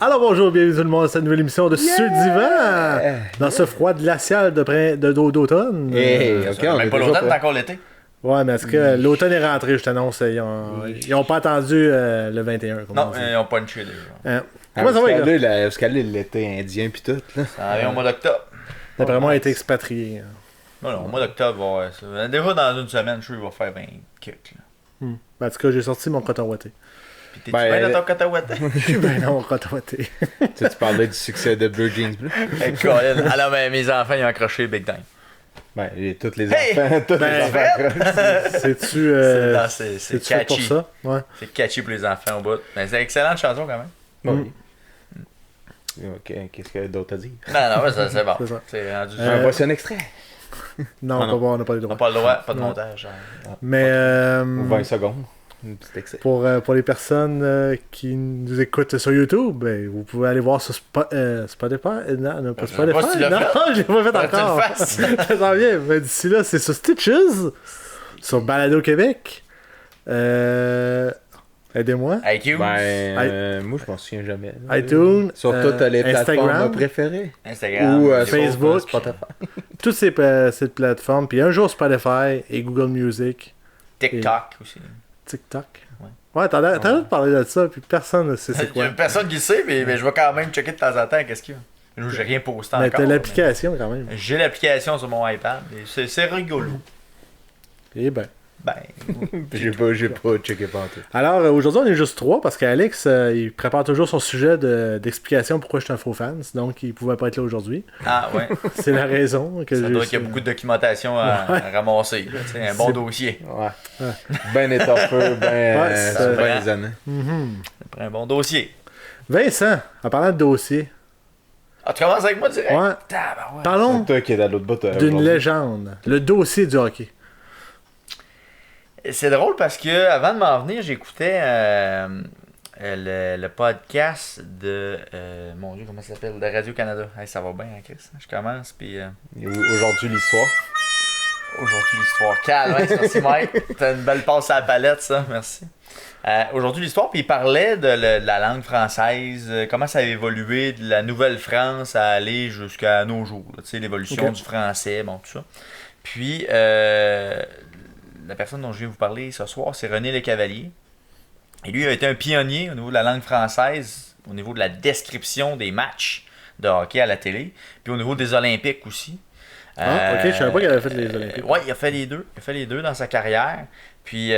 Alors bonjour, bienvenue tout le monde à cette nouvelle émission de Sur le Divan, dans ce froid glacial d'automne. Ok, on même est pas déjà l'automne, c'est encore l'été. Ouais, mais est-ce que l'automne est rentré, je t'annonce, ils ont pas attendu le 21. Comme Non, on dit. ils ont punché déjà. Comment ça va, les gars? Parce qu'elle est l'été indien pis tout, là. Ça arrive au mois d'octobre. D'après moi, il a été expatrié. Non, au mois d'octobre, ouais, ça. Déjà dans une semaine, je suis qu'il va faire 20 kicks. En tout cas, j'ai sorti mon coton ouaté. Puis t'es-tu Ben, bien dans ton coton Je suis bien dans mon coton ouaté. Tu parlais du succès de Blue Jeans Blue. Alors, ben, mes enfants, ils ont accroché Big Time. Ben, tous les Hey! enfants, tous les enfants. C'est-tu C'est fait pour catchy. ça? Ouais. C'est catchy pour les enfants au bout. Mais c'est une excellente chanson quand même. Oui. Ok, qu'est-ce que d'autre à dire? Non, ouais, c'est bon. C'est ça. C'est rendu Voici un extrait. Non, Ah, non. on n'a pas les On n'a droits. pas le droit, pas de Non. montage. Mais Ou 20 secondes. Un petit excès. pour les personnes qui nous écoutent sur YouTube, ben, vous pouvez aller voir sur Spotify. Non, pas Je sais pas Spotify. si tu l'as Non, fait. je l'ai pas fait Faudrait que tu le encore. fasses. Ça s'en vient. Mais d'ici là, c'est sur Stitches, sur Balado Québec. Aidez-moi. iTunes, Moi, je m'en souviens jamais. là. iTunes, Sur toutes les plateformes Instagram, préférées. Instagram, Ou Facebook. Spotify. toutes ces plateformes. Puis un jour Spotify et Google Music, TikTok aussi. TikTok. Ouais. Ouais, t'as l'air de parler de ça, puis personne ne sait c'est Il y quoi. a personne qui le sait, mais je vais quand même checker de temps en temps qu'est-ce qu'il y a. Nous, j'ai rien posté Mais encore. t'as l'application quand même. mais J'ai l'application sur mon iPad. Et c'est rigolo. Eh ben. Ben, J'ai pas checké partout. Alors, aujourd'hui, on est juste trois parce qu'Alex, il prépare toujours son sujet d'explication pourquoi je suis un faux fan. Donc, il pouvait pas être là aujourd'hui. ah ouais. C'est la raison que Ça j'ai. doit qu'il y a beaucoup de documentation à ramasser. là, tu sais, un bon C'est- dossier. Ouais. Ben étoffeux, Ouais, ça c'est- fait des années. Mhm. Ça prend un bon dossier. Vincent, en parlant de dossier, Ah, tu commences avec moi direct? ouais, Tabarouette. parlons C'est toi qui es à l'autre bout. d'une aujourd'hui. légende, le dossier du hockey. C'est drôle parce que avant de m'en venir, j'écoutais le podcast de mon Dieu, comment ça s'appelle? De Radio-Canada. Hey, ça va bien, hein, Chris? Je commence, puis Et aujourd'hui, l'histoire. aujourd'hui l'histoire. Calme, hein, merci Mike. T'as une belle passe à la palette, ça, merci. Aujourd'hui l'histoire, puis il parlait de la langue française, comment ça a évolué de la Nouvelle-France à aller jusqu'à nos jours. Tu sais, l'évolution Ok. du français, bon, tout ça. Puis, la personne dont je viens vous parler ce soir, c'est René Lecavalier. Et lui a été un pionnier au niveau de la langue française, au niveau de la description des matchs de hockey à la télé, puis au niveau des Olympiques aussi. Ah, ok, je savais pas qu'il avait fait les Olympiques. Ouais, il a fait les deux. Il a fait les deux dans sa carrière. Puis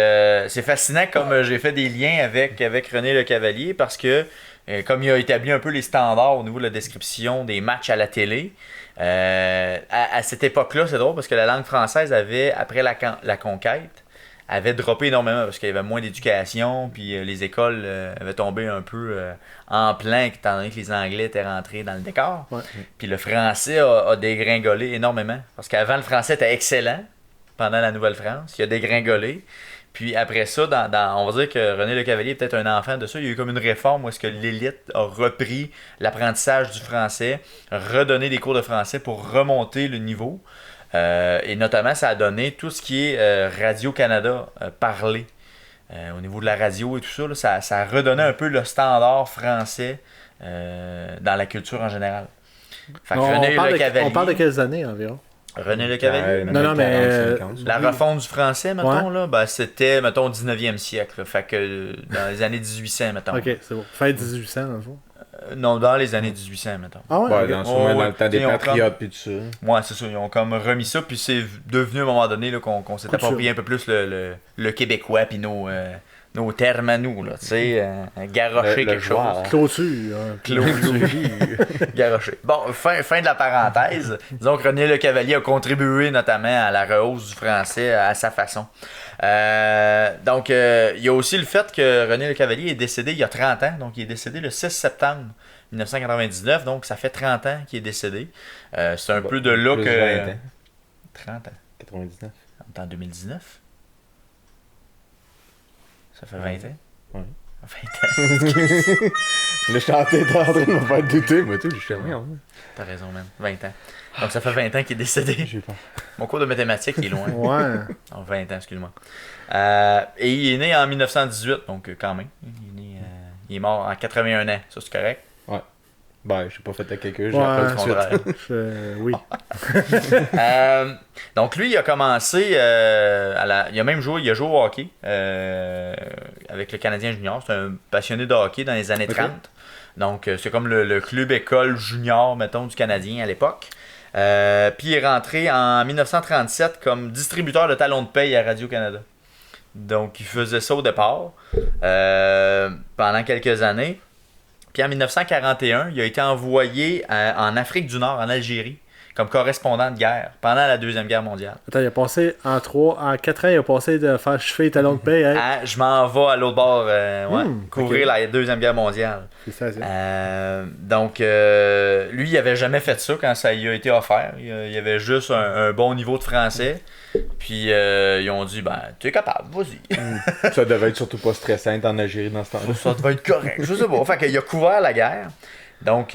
c'est fascinant comme j'ai fait des liens avec René Lecavalier parce que comme il a établi un peu les standards au niveau de la description des matchs à la télé, à cette époque-là, c'est drôle parce que la langue française avait, après la conquête, avait droppé énormément parce qu'il y avait moins d'éducation, puis les écoles avaient tombé un peu en plein, étant donné que les Anglais étaient rentrés dans le décor. Ouais. Puis le français a dégringolé énormément. Parce qu'avant, le français était excellent pendant la Nouvelle-France. Il a dégringolé. Puis après ça, on va dire que René Lecavalier est peut-être un enfant de ça. Il y a eu comme une réforme où est-ce que l'élite a repris l'apprentissage du français, redonné des cours de français pour remonter le niveau. Et notamment, ça a donné tout ce qui est Radio-Canada parlé. Au niveau de la radio et tout ça, là, ça a redonné un peu le standard français dans la culture en général. Fait que On René parle Lecavalier, on parle de quelles années environ? René Lecavalier, Non, non, mais, 40, 50. la refonte du français, mettons, Ouais. là, ben, c'était, mettons, au 19e siècle. Là. Fait que dans les années 1800, mettons. Ok, c'est bon. Fait 1800 dans le fond. Non, dans les années 1800, mettons. Ah ouais? Ouais, ok. sûrement ouais. dans le temps des Ils ont patriotes pis tout ça. Ouais, c'est ça. Ils ont comme remis ça, puis c'est devenu à un moment donné là, qu'on s'est Couture. approprié un peu plus le québécois, puis nos termes à nous, là, tu sais, garrocher Le quelque joueur. chose. Clôture. Hein. Clôture. Garrocher. Bon, fin de la parenthèse. Disons que René Lecavalier a contribué notamment à la rehausse du français à sa façon. Donc, il y a aussi le fait que René Lecavalier est décédé il y a 30 ans. Donc, il est décédé le 6 septembre 1999. Donc, ça fait 30 ans qu'il est décédé. C'est un peu de là Plus que... 20 ans. 30 ans. 99. On est en 2019. Ça fait 20 ans. Ouais. 20 ans. Le chanté est en train de me faire douter, moi, tout, je suis rien. T'as raison, man. 20 ans. Donc, ça fait 20 ans qu'il est décédé. J'ai peur. Mon cours de mathématiques il est loin. Ouais. Non, 20 ans, excuse-moi. Et il est né en 1918, donc quand même. Il est mort en 81 ans, ça c'est correct. Ouais. Ben, j'ai pas fait à quelqu'un, j'ai Ouais, appris le contraire. Oui. Donc lui, il a commencé il a même joué, il a joué au hockey avec le Canadien junior. C'est un passionné de hockey dans les années 30. Donc c'est comme le club école junior, mettons, du Canadien à l'époque. Puis il est rentré en 1937 comme distributeur de talons de paye à Radio-Canada. Donc il faisait ça au départ pendant quelques années. Puis en 1941, il a été envoyé en Afrique du Nord, en Algérie, comme correspondant de guerre pendant la Deuxième Guerre mondiale. Attends, il a passé en 4 ans, il a passé de faire cheveux et talons de paye. Hein? Je m'en vais à l'autre bord, couvrir ok. la Deuxième Guerre mondiale. Félicitations. Donc, lui, il avait jamais fait ça quand ça lui a été offert. Il avait juste un bon niveau de français. Puis, ils ont dit, ben, tu es capable, vas-y. Ça devait être surtout pas stressant en Algérie dans ce temps-là. Ça devait être correct, je sais pas. Fait qu'il a couvert la guerre. Donc,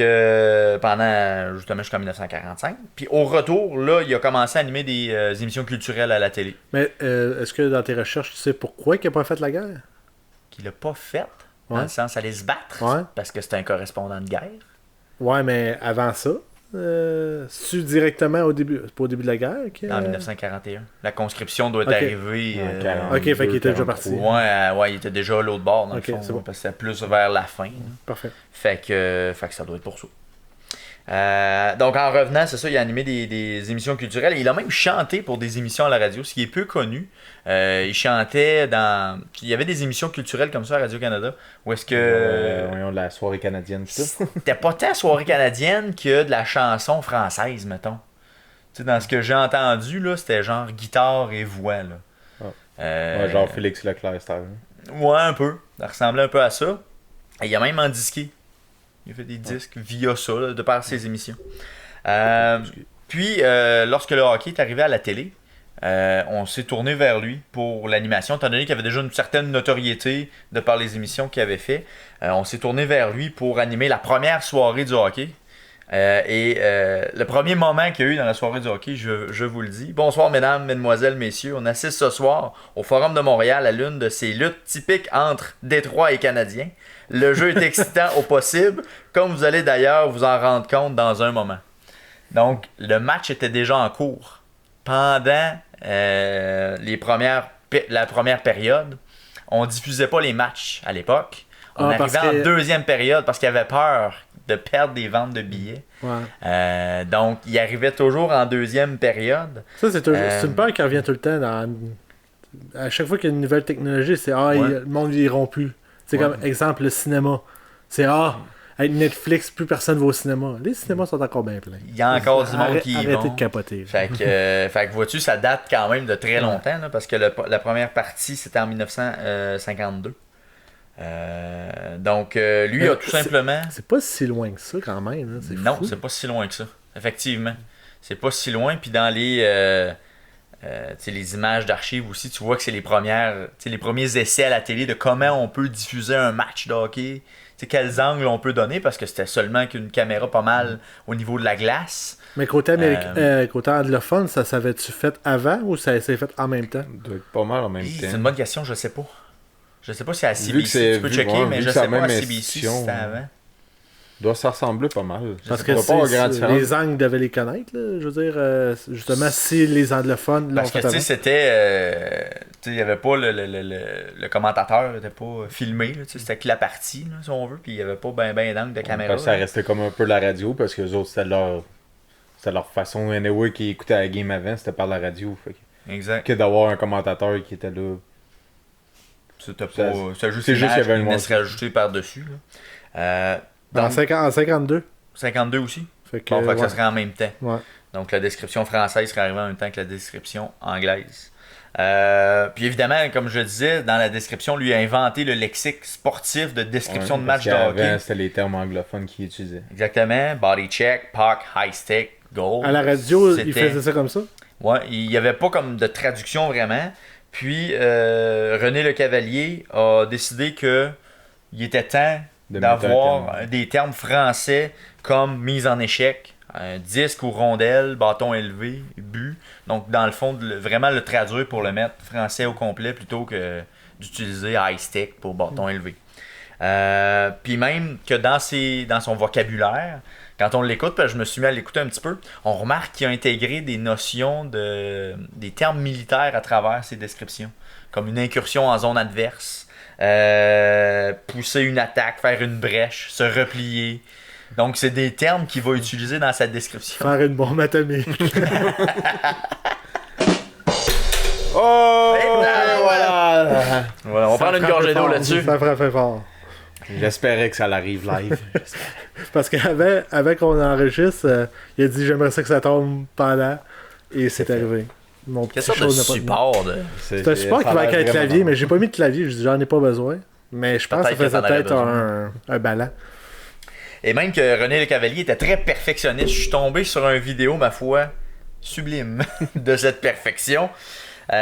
pendant justement jusqu'en 1945. Puis au retour, là, il a commencé à animer des émissions culturelles à la télé. Mais est-ce que dans tes recherches, tu sais pourquoi il n'a pas fait la guerre? Qu'il a pas fait, dans Ouais. le sens aller se battre, Ouais. parce que c'était un correspondant de guerre. Ouais, mais avant ça, c'est directement au début, c'est pas au début de la guerre? En 1941. La conscription doit être Ok. arrivée. En 40. Ok, fait qu'il était déjà 42, parti. Ouais, il était déjà à l'autre bord, dans Ok, le fond, c'est bon. parce que c'était plus vers la fin. Là. Parfait. Fait que ça doit être pour ça. Donc en revenant, c'est ça, il a animé des émissions culturelles. Et il a même chanté pour des émissions à la radio, ce qui est peu connu. Il chantait dans... Il y avait des émissions culturelles comme ça à Radio-Canada, où est-ce que... Voyons, la soirée canadienne, pis ça. C'était pas tant soirée canadienne que de la chanson française, mettons. Tu sais, dans ce que j'ai entendu, là, c'était genre guitare et voix, là. Ah. Ouais, genre Félix Leclerc, c'était. Ouais, un peu. Ça ressemblait un peu à ça. Et il a même en disqué. Il a fait des disques via ça, là, de par ses émissions. Puis, lorsque le hockey est arrivé à la télé, on s'est tourné vers lui pour l'animation, étant donné qu'il avait déjà une certaine notoriété de par les émissions qu'il avait fait. On s'est tourné vers lui pour animer la première soirée du hockey. Le premier moment qu'il y a eu dans la soirée du hockey, je vous le dis. Bonsoir mesdames, mesdemoiselles, messieurs. On assiste ce soir au Forum de Montréal à l'une de ces luttes typiques entre Détroit et Canadiens. Le jeu est excitant au possible, comme vous allez d'ailleurs vous en rendre compte dans un moment. Donc, le match était déjà en cours. Pendant la première période, on diffusait pas les matchs à l'époque. On arrivait en deuxième période parce qu'il avait peur de perdre des ventes de billets. Ouais. Donc, il arrivait toujours en deuxième période. Ça, c'est une peur qui revient tout le temps. À chaque fois qu'il y a une nouvelle technologie, c'est le monde n'iront plus. C'est comme exemple le cinéma. C'est avec Netflix, plus personne va au cinéma. Les cinémas sont encore bien pleins. Il y a encore du monde qui y vont. Arrêtez de capoter. Fait que vois-tu, ça date quand même de très longtemps, là, parce que la première partie, c'était en 1952. Donc, lui a tout simplement... C'est pas si loin que ça, quand même. Là. Non, fou. c'est pas si loin que ça. Effectivement. C'est pas si loin. Puis dans les images d'archives aussi, tu vois que c'est les premiers essais à la télé de comment on peut diffuser un match de hockey. Quels angles on peut donner, parce que c'était seulement qu'une caméra pas mal au niveau de la glace. Mais côté anglophone, ça s'avait-tu fait avant ou ça s'est fait en même temps? Ça doit être pas mal en même temps. C'est une bonne question, je sais pas. Je sais pas si à Vu que CBC, tu peux checker, mais vu je que c'est sais la pas à même CBC si institution, c'était avant. Doit se ressembler pas mal. Parce Ça que doit pas avoir grande différence. les angles devaient les connaître, là. Je veux dire, justement, si les anglophones l'ont Parce que fait tu sais, avant. c'était. Il y avait pas le commentateur n'était pas filmé, là, c'était que la partie, là, si on veut, puis il y avait pas ben d'angle de caméra. Ça restait comme un peu la radio, parce que les autres, c'était leur façon. Anyway, qui écoutait la game avant, c'était par la radio. Fait Exact. que d'avoir un commentateur qui était là. C'était pas. C'était juste c'est juste qu'il y avait qui une venait se rajouter par-dessus. En 52. 52 aussi. Fait que, Bon, fait que ça serait en même temps. Ouais. Donc la description française serait arrivée en même temps que la description anglaise. Puis évidemment, comme je disais, dans la description, lui a inventé le lexique sportif de description de match de hockey. Avant, c'était les termes anglophones qu'il utilisait. Exactement. Body check, puck, high stick, goal. À la radio, il faisait ça comme ça? Ouais, il n'y avait pas comme de traduction vraiment. Puis René Le Cavalier a décidé que il était temps d'avoir des termes français comme mise en échec, disque ou rondelle, bâton élevé, but. Donc, dans le fond, vraiment le traduire pour le mettre français au complet plutôt que d'utiliser high stick pour bâton élevé. Puis même que dans son vocabulaire, quand on l'écoute, parce que je me suis mis à l'écouter un petit peu, on remarque qu'il a intégré des notions des termes militaires à travers ses descriptions, comme une incursion en zone adverse, pousser une attaque, faire une brèche, se replier. Donc c'est des termes qu'il va utiliser dans sa description. Faire une bombe atomique. Oh! Voilà, on va prendre une gorgée d'eau là-dessus. Ça frappe fort. J'espérais que ça l'arrive live. Parce qu'avant qu'on enregistre, il a dit j'aimerais ça que ça tombe pendant. Et c'est arrivé. Mon Quelle petit sorte de chose n'a pas support de... C'est un support qui va avec un clavier, mais j'ai pas mis de clavier, j'en ai pas besoin. Mais je pense que ça faisait peut-être un ballon. Et même que René Lecavalier était très perfectionniste. Je suis tombé sur une vidéo, ma foi, sublime de cette perfection. Il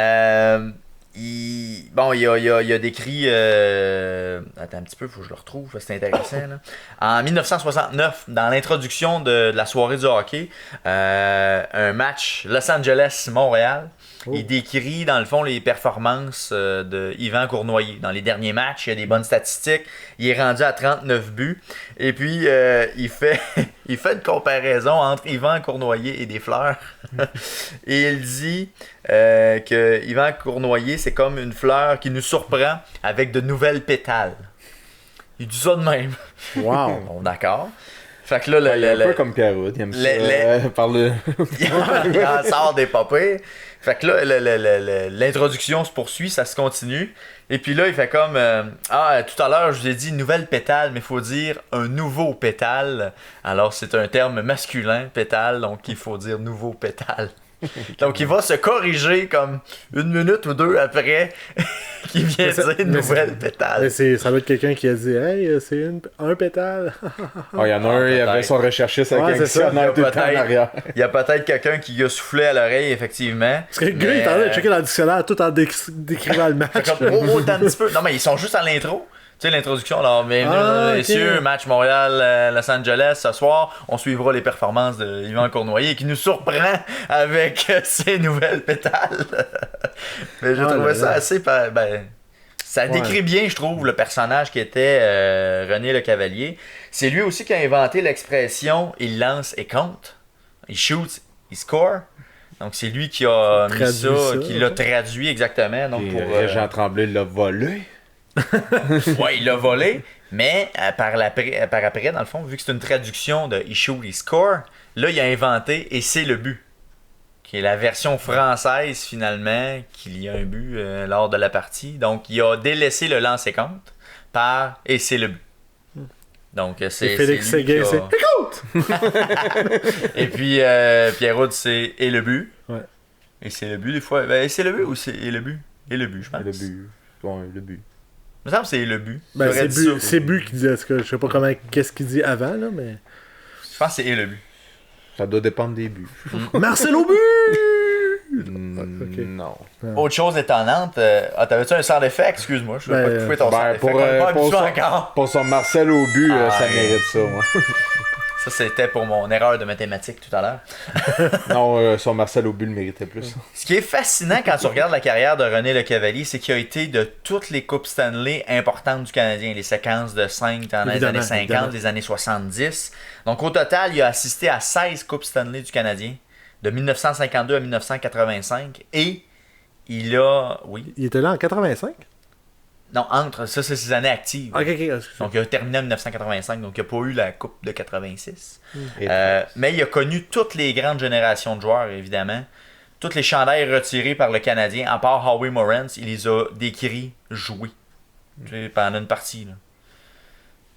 a décrit... Attends un petit peu, il faut que je le retrouve, c'est intéressant. Là. En 1969, dans l'introduction de la soirée du hockey, un match Los Angeles-Montréal, il décrit dans le fond les performances de Yvan Cournoyer. Dans les derniers matchs, il y a des bonnes statistiques. Il est rendu à 39 buts. Et puis, il fait une comparaison entre Yvan Cournoyer et des fleurs. Et il dit que Yvan Cournoyer, c'est comme une fleur qui nous surprend avec de nouvelles pétales. Il dit ça de même. Wow! Bon, d'accord. Fait que là, Il est un peu comme Pierrot, il aime ça parler. il en sort des papiers. Fait que là, l'introduction se poursuit, ça se continue. Et puis là, il fait comme tout à l'heure, je vous ai dit nouvelle pétale, mais il faut dire un nouveau pétale. Alors, c'est un terme masculin, pétale, donc il faut dire nouveau pétale. Donc, il va se corriger comme une minute ou deux après qu'il vient dire nouvelle pétale. Mais ça doit être quelqu'un qui a dit hey, c'est un pétale. Il y en a un, il avait son recherchiste avec un dictionnaire tout le temps en arrière. Il y a peut-être quelqu'un qui a soufflé à l'oreille, effectivement. Parce que le gars, il est en train de checker dans le dictionnaire tout en décrivant le match. Comme, un petit peu. Non, mais ils sont juste à l'intro. Tu sais, l'introduction, alors, messieurs, okay. Match Montréal-Los Angeles ce soir, on suivra les performances de Yvan Cournoyer qui nous surprend avec ses nouvelles pétales. Mais j'ai trouvé ça assez... ça décrit bien, je trouve, le personnage qui était René Lecavalier. C'est lui aussi qui a inventé l'expression « il lance et compte ». Il shoot, il score. Donc, c'est lui qui a mis ça, qui l'a traduit exactement. Donc, Jean Tremblay l'a volé. Ouais, il l'a volé, mais par après, dans le fond, vu que c'est une traduction de « he shoot, he score », là, il a inventé « et c'est le but », qui est la version française, finalement, qu'il y a un but lors de la partie. Donc, il a délaissé le lancer-compte par « et c'est le but ». Donc, c'est Félix Séguin, c'est « écoute !» Et puis, Pierrot, c'est « et le but ». Ouais. Et c'est le but, des fois. Ben, c'est le but ou c'est « et le but ». Et le but, je pense. Et le but. Ouais, le but. Il me semble que c'est le but. Ben, c'est but qui dit, je sais pas qu'est-ce qu'il dit avant, là, mais... Je pense que c'est le but. Ça doit dépendre des buts. Marcel au but! Okay. Non. Autre chose étonnante, t'avais-tu un sound effect? Excuse-moi, je vais pas couper ton sound effect. Pour son Marcel au but, ça mérite ça, moi. Ça, c'était pour mon erreur de mathématiques tout à l'heure. Non, son Marcel au but le méritait plus. Ce qui est fascinant quand tu regardes la carrière de René Lecavalier, c'est qu'il a été de toutes les Coupes Stanley importantes du Canadien, les séquences de 5 dans les années 50, les années 70. Donc au total, il a assisté à 16 Coupes Stanley du Canadien, de 1952 à 1985. Et il a... Oui. Il était là en 85? Non, ça, c'est ses années actives. Ok. Donc, il a terminé en 1985, donc il n'a pas eu la Coupe de 86. Mais il a connu toutes les grandes générations de joueurs, évidemment. Toutes les chandails retirés par le Canadien, à part Howie Morantz, il les a décrits joués pendant une partie. Là.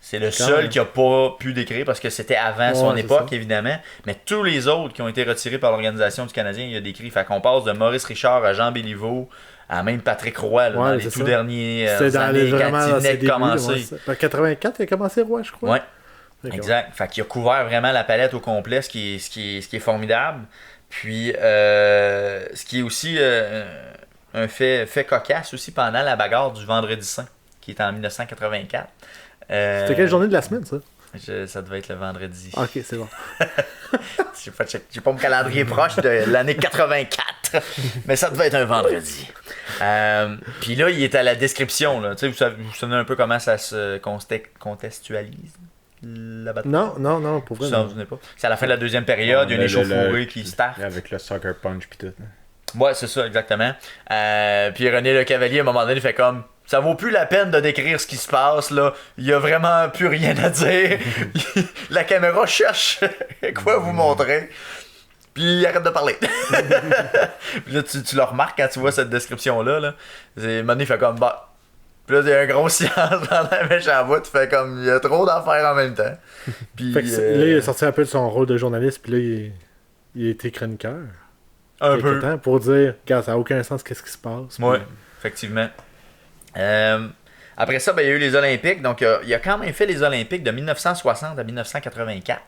C'est le seul qui n'a pas pu décrire parce que c'était avant son époque, évidemment. Mais tous les autres qui ont été retirés par l'organisation du Canadien, il a décrit. Fait qu'on passe de Maurice Richard à Jean Béliveau, à même Patrick Roy, là, dans les tout derniers années, quand il venait de commencer. En 84, il a commencé Roy, je crois. Oui, exact. Fait qu'il a couvert vraiment la palette au complet, ce qui est formidable. Puis, ce qui est aussi un fait cocasse aussi pendant la bagarre du Vendredi Saint, qui est en 1984. C'était quelle journée de la semaine, ça? Ça devait être le vendredi. Ok, c'est bon. J'ai pas mon calendrier proche de l'année 84, mais ça devait être un vendredi. Puis là, il est à la description. Là. Vous savez un peu comment ça se contextualise la bataille? Non, pour vrai. Ça, vous pas. C'est à la fin de la deuxième période, il y a une échauffourée qui start. Avec le Sucker Punch pis tout. Hein. Ouais, c'est ça, exactement. Puis René Le Cavalier, à un moment donné, il fait comme... Ça vaut plus la peine de décrire ce qui se passe, là. Il y a vraiment plus rien à dire. La caméra cherche quoi vous montrer. Puis il arrête de parler. Puis là, tu le remarques quand tu vois cette description-là. Là. Manny fait comme... Bah. Puis là, il y a un gros silence dans la méchante bout. Tu fais comme... Il y a trop d'affaires en même temps. Puis, fait que là, il est sorti un peu de son rôle de journaliste. Puis là, il a été chroniqueur. Un peu. Temps pour dire, regarde, ça n'a aucun sens, qu'est-ce qui se passe. Oui, effectivement. Après ça, il y a eu les Olympiques. Donc, il a quand même fait les Olympiques de 1960 à 1984.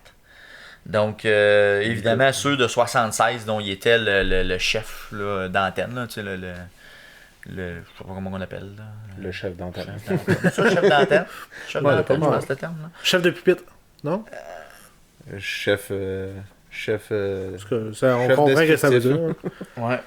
Donc, évidemment, ceux de 76, dont il était le chef là, d'antenne. Là, tu sais, je sais pas comment on appelle. Là. Le chef d'antenne. Ça, chef d'antenne. Chef d'antenne, je pense, le terme. Là. Chef de pupitre, non? Chef... Parce que ça, on comprend que ça veut dire. Ouais.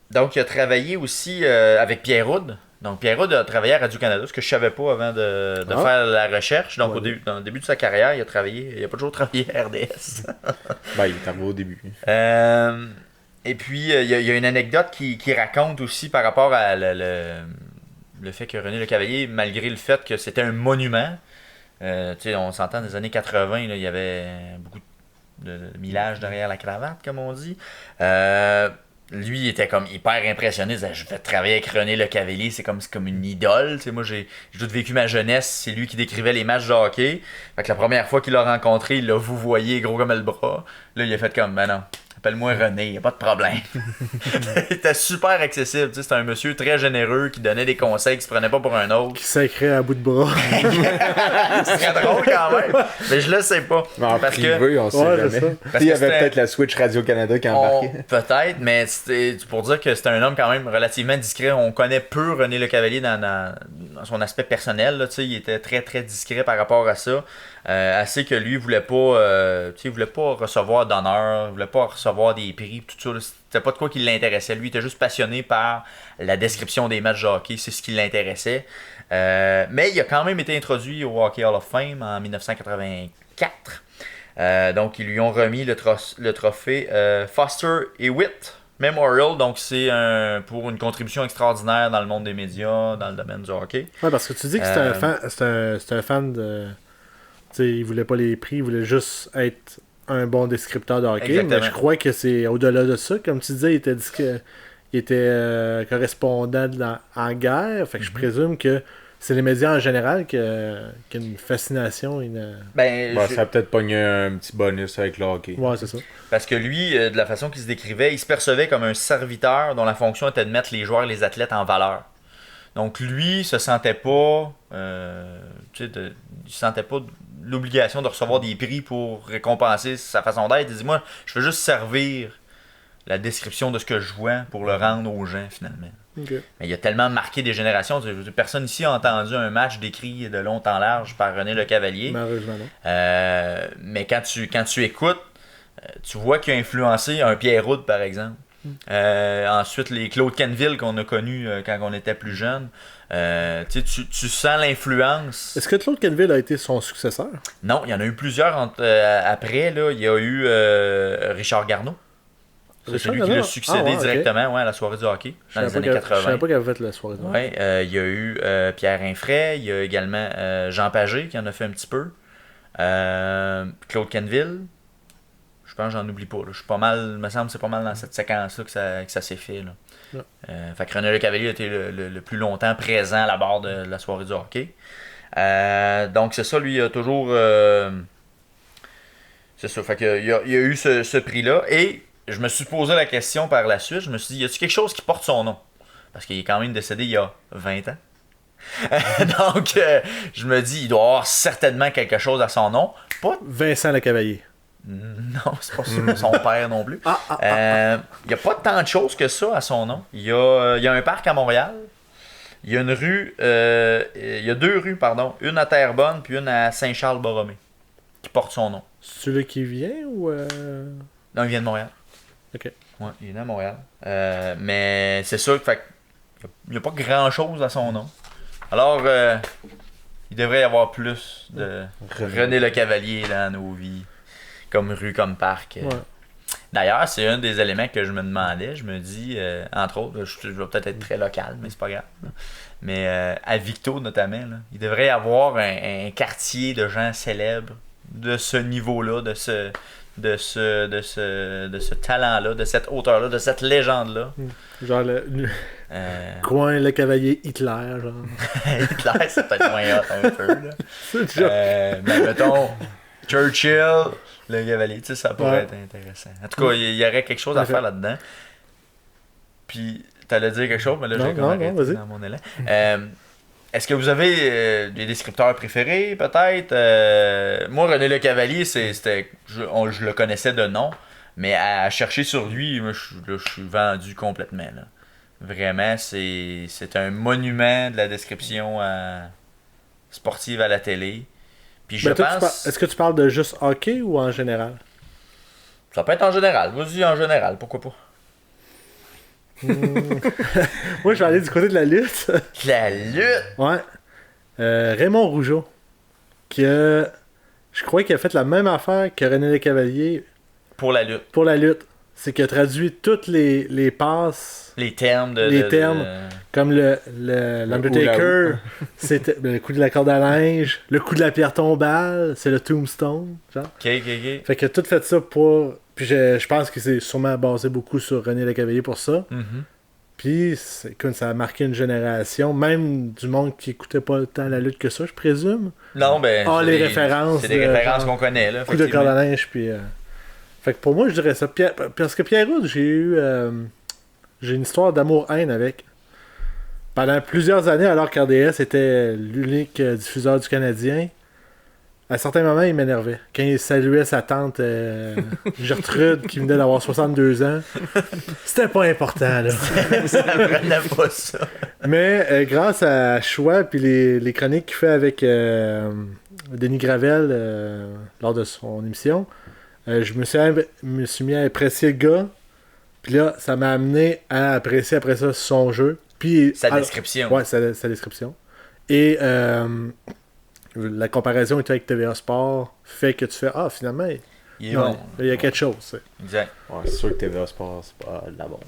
Donc, il a travaillé aussi avec Pierre Houd. Donc, Pierre Houd a travaillé à Radio-Canada, ce que je savais pas avant de faire la recherche. Donc, dans le début de sa carrière, il a pas toujours travaillé à RDS. Ben, il est arrivé au début. Et puis, il y a une anecdote qui raconte aussi par rapport à le fait que René Le Cavalier, malgré le fait que c'était un monument, on s'entend des années 80, là, il y avait beaucoup de millage derrière la cravate, comme on dit. Lui, il était comme hyper impressionné. Il disait, je vais travailler avec René Le Cavalier, c'est comme une idole. T'sais, moi, j'ai tout vécu ma jeunesse. C'est lui qui décrivait les matchs de hockey. Fait que la première fois qu'il l'a rencontré, il l'a vouvoyé gros comme le bras. Là, il a fait comme, ben non, appelle-moi René, y a pas de problème. Il était super accessible. C'était un monsieur très généreux qui donnait des conseils, qui se prenait pas pour un autre. Qui sacrait à bout de bras. C'est très drôle quand même. Mais je le sais pas. Mais en parce privé, que... on sait jamais. Il y avait peut-être la Switch Radio-Canada qui embarquait. Peut-être, mais c'était pour dire que c'était un homme quand même relativement discret. On connaît peu René Le Cavalier dans son aspect personnel. Là, il était très très discret par rapport à ça. Assez que lui voulait pas recevoir d'honneur, voulait pas recevoir des prix, tout ça. C'était pas de quoi qui l'intéressait. Lui, il était juste passionné par la description des matchs de hockey, c'est ce qui l'intéressait. Mais il a quand même été introduit au Hockey Hall of Fame en 1984. Donc, ils lui ont remis le trophée Foster et Witt Memorial. Donc, c'est pour une contribution extraordinaire dans le monde des médias, dans le domaine du hockey. Ouais, parce que tu dis que c'était un fan de... T'sais, il voulait pas les prix, il voulait juste être un bon descripteur de hockey. Exactement. Mais je crois que c'est au-delà de ça. Comme tu disais, il était correspondant en guerre. Fait que je présume que c'est les médias en général qui ont une fascination. Ça a peut-être pogné un petit bonus avec le hockey. Ouais, c'est ça. Parce que lui, de la façon qu'il se décrivait, il se percevait comme un serviteur dont la fonction était de mettre les joueurs et les athlètes en valeur. Donc lui, se sentait pas... il sentait pas l'obligation de recevoir des prix pour récompenser sa façon d'être. Il dit, moi, je veux juste servir la description de ce que je vois pour le rendre aux gens, finalement. Okay. Mais il a tellement marqué des générations. Personne ici a entendu un match décrit de long en large par René Le Cavalier. Malheureusement, non. Mais quand tu écoutes, tu vois qu'il a influencé un Pierre Houd, par exemple. Ensuite, les Claude Canville qu'on a connus quand on était plus jeune. Tu sens l'influence. Est-ce que Claude Canville a été son successeur? Non, il y en a eu plusieurs après. Là, il y a eu Richard Garneau. C'est lui qui l'a succédé directement à la soirée du hockey dans les années 80. Je savais pas qu'il avait fait la soirée du hockey. Il y a eu Pierre Infray, il y a également Jean Pagé qui en a fait un petit peu. Claude Canville. Je pense que j'en oublie pas. Là. Je suis pas mal, me semble que c'est pas mal dans cette séquence-là que ça s'est fait. Là. Ouais. Fait que René Le Cavalier a été le plus longtemps présent à la barre de la soirée du hockey. Donc c'est ça, lui, il a toujours... c'est ça, fait qu'il y a eu ce prix-là. Et je me suis posé la question par la suite. Je me suis dit, y a-t-il quelque chose qui porte son nom? Parce qu'il est quand même décédé il y a 20 ans. Donc, je me dis, il doit avoir certainement quelque chose à son nom. Pas... Vincent Le Cavalier. Non, c'est pas sûr. Son père non plus. Il n'y a pas tant de choses que ça à son nom. Il y a un parc à Montréal. Il y a une rue. Il y a 2 rues, pardon. Une à Terrebonne puis une à Saint-Charles-Borromée qui portent son nom. C'est celui qui vient ou... Non, il vient de Montréal. Ok. Ouais, il est né à Montréal. Mais c'est sûr qu'il n'y a pas grand-chose à son nom. Alors, il devrait y avoir plus de René Le Cavalier dans nos vies. Comme rue, comme parc. Ouais. D'ailleurs, c'est un des éléments que je me demandais. Je me dis, entre autres, je vais peut-être être très local, mais c'est pas grave. Là. Mais à Victo, notamment, là, il devrait y avoir un quartier de gens célèbres de ce niveau-là, de ce talent-là, de cette hauteur-là, de cette légende-là. Genre le coin Le Cavalier Hitler, genre. Hitler, c'est peut-être moins hot un peu. Là. C'est genre... Mais mettons, Churchill, Le Cavalier, tu sais, ça pourrait être intéressant. En tout cas, il y aurait quelque chose à faire là-dedans. Puis, t'allais dire quelque chose, mais là, j'ai comme arrêté dans mon élan. Est-ce que vous avez des descripteurs préférés, peut-être? Moi, René Le Cavalier, je le connaissais de nom, mais à chercher sur lui, moi, je suis vendu complètement. Là. Vraiment, c'est un monument de la description sportive à la télé. Puis je pense... Est-ce que tu parles de juste hockey ou en général? Ça peut être en général. Vas-y, en général, pourquoi pas? Moi, je vais aller du côté de la lutte. La lutte? Ouais. Raymond Rougeau, je crois qu'il a fait la même affaire que René Le Cavalier. Pour la lutte. Pour la lutte. C'est qu'il a traduit toutes les passes. Les termes comme l'Undertaker, c'était le coup de la corde à linge, le coup de la pierre tombale, c'est le tombstone, genre. Ok. Fait qu'il a tout fait ça pour... Puis je pense que c'est sûrement basé beaucoup sur René Le Cavalier pour ça. Mm-hmm. Puis, écoute, ça a marqué une génération, même du monde qui écoutait pas tant la lutte que ça, je présume. Non, ben... les références. C'est des références qu'on connaît, là. Coup de corde à linge, puis... Fait que pour moi, je dirais ça. Parce que Pierre-Houd, j'ai une histoire d'amour-haine avec. Pendant plusieurs années, alors qu'RDS était l'unique diffuseur du Canadien, à certains moments, il m'énervait. Quand il saluait sa tante Gertrude, qui venait d'avoir 62 ans, c'était pas important, là. Ça prenait pas ça. Mais grâce à Choix puis les chroniques qu'il fait avec Denis Gravel lors de son émission, je me suis mis à apprécier le gars. Puis là, ça m'a amené à apprécier après ça son jeu. Puis, sa description. Ouais, sa description. Et la comparaison avec TVA Sport fait que tu fais finalement, il y a quelque chose. Exact. Ouais, c'est sûr que TVA Sport, c'est pas la bombe.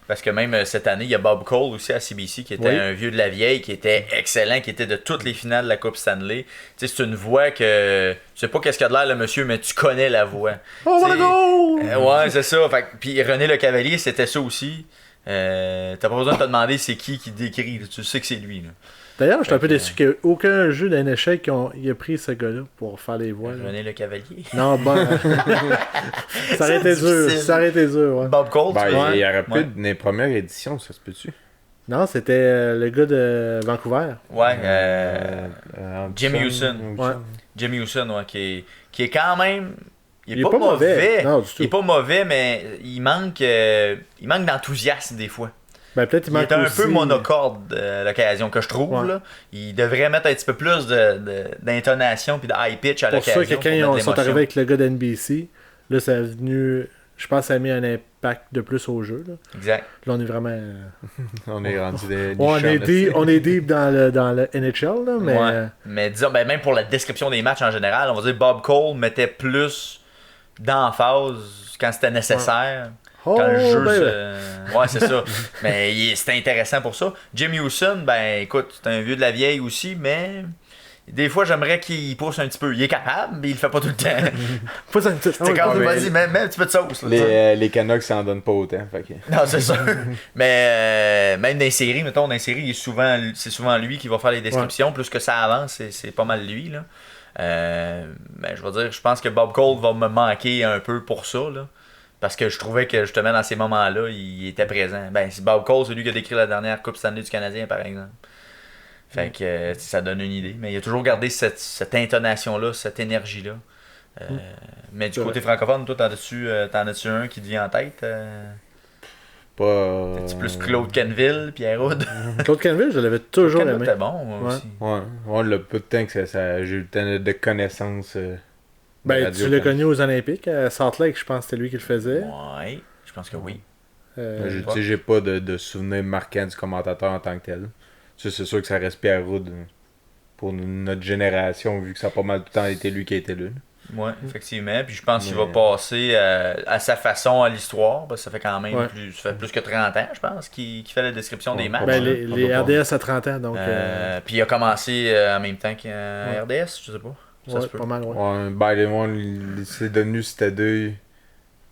Parce que même cette année, il y a Bob Cole aussi à CBC qui était un vieux de la vieille, qui était excellent, qui était de toutes les finales de la Coupe Stanley. Tu sais, c'est une voix que tu sais pas qu'est-ce qu'il a de l'air le monsieur, mais tu connais la voix. Oh, wanna go! Ouais, c'est ça. Puis René Le Cavalier, c'était ça aussi. T'as pas besoin de te demander c'est qui décrit. Là. Tu sais que c'est lui. Là. D'ailleurs, je suis un peu déçu qu'il n'y ait aucun jeu d'un échec il a pris ce gars-là pour faire les voix. René Le Cavalier. Non, bon. Ça aurait été dur. Ouais. Bob Cole, il y aurait pu dans les premières éditions, ça se peut-tu? Non, c'était le gars de Vancouver. Ouais, Jimmy Houston. Ouais. Jimmy Houston, ouais, qui est quand même... Il est pas mauvais. Non, du tout. Il est pas mauvais, mais il manque d'enthousiasme des fois. Ben, peut-être il est un peu monocorde à l'occasion que je trouve. Ouais. Là. Il devrait mettre un petit peu plus d'intonation puis de high pitch à l'occasion. Pour ça que quand ils sont arrivés avec le gars d'NBC, là, ça a venu... Je pense que ça a mis un impact de plus au jeu. Là. Exact. Là, on est vraiment... on est rendu des on est deep dans le NHL, là, mais... Ouais. Mais disons, même pour la description des matchs en général, on va dire Bob Cole mettait plus d'emphase quand c'était nécessaire. Ouais. Quand le jeu ouais, c'est ça. Mais c'était intéressant pour ça. Jimmy Houston, ben écoute, c'est un vieux de la vieille aussi, mais des fois j'aimerais qu'il pousse un petit peu. Il est capable, mais il le fait pas tout le temps. Pousse un petit peu. Vas-y, mets un petit peu de sauce. Là, les Canucks s'en donnent pas autant. Fait que... Non, c'est sûr. Mais même dans les séries, mettons, dans les séries, c'est souvent lui qui va faire les descriptions. Ouais. Plus que ça avance, c'est pas mal lui. Là. Ben, je veux dire, je pense que Bob Cole va me manquer un peu pour ça. Là. Parce que je trouvais que justement dans ces moments-là, il était présent. Ben, c'est Bob Cole, c'est lui qui a décrit la dernière Coupe Stanley du Canadien, par exemple. Fait que ça donne une idée. Mais il a toujours gardé cette intonation-là, cette énergie-là. Mais du côté francophone, toi, t'en as-tu un qui te vient en tête? Pas... T'es-tu plus Claude Canville, Pierre-Houd? Claude Canville, je l'avais toujours aimé. C'était bon, moi aussi. Ouais, le peu de temps que j'ai eu le temps de connaissances. Ben, tu l'as connu aux Olympiques, à Salt Lake, je pense que c'était lui qui le faisait. Ouais. Je pense que oui. Tu sais, j'ai pas de souvenir marquant du commentateur en tant que tel. Tu sais, c'est sûr que ça reste Pierre Roud pour notre génération, vu que ça a pas mal de temps été lui qui a été là. Oui, effectivement. Puis je pense qu'il va passer à sa façon à l'histoire, parce que ça fait quand même ça fait plus que 30 ans, je pense, qu'il fait la description des matchs. Ben, les RDS à 30 ans, donc... Puis il a commencé en même temps qu'un RDS, je sais pas. Ça se peut. Pas mal, c'est devenu Stade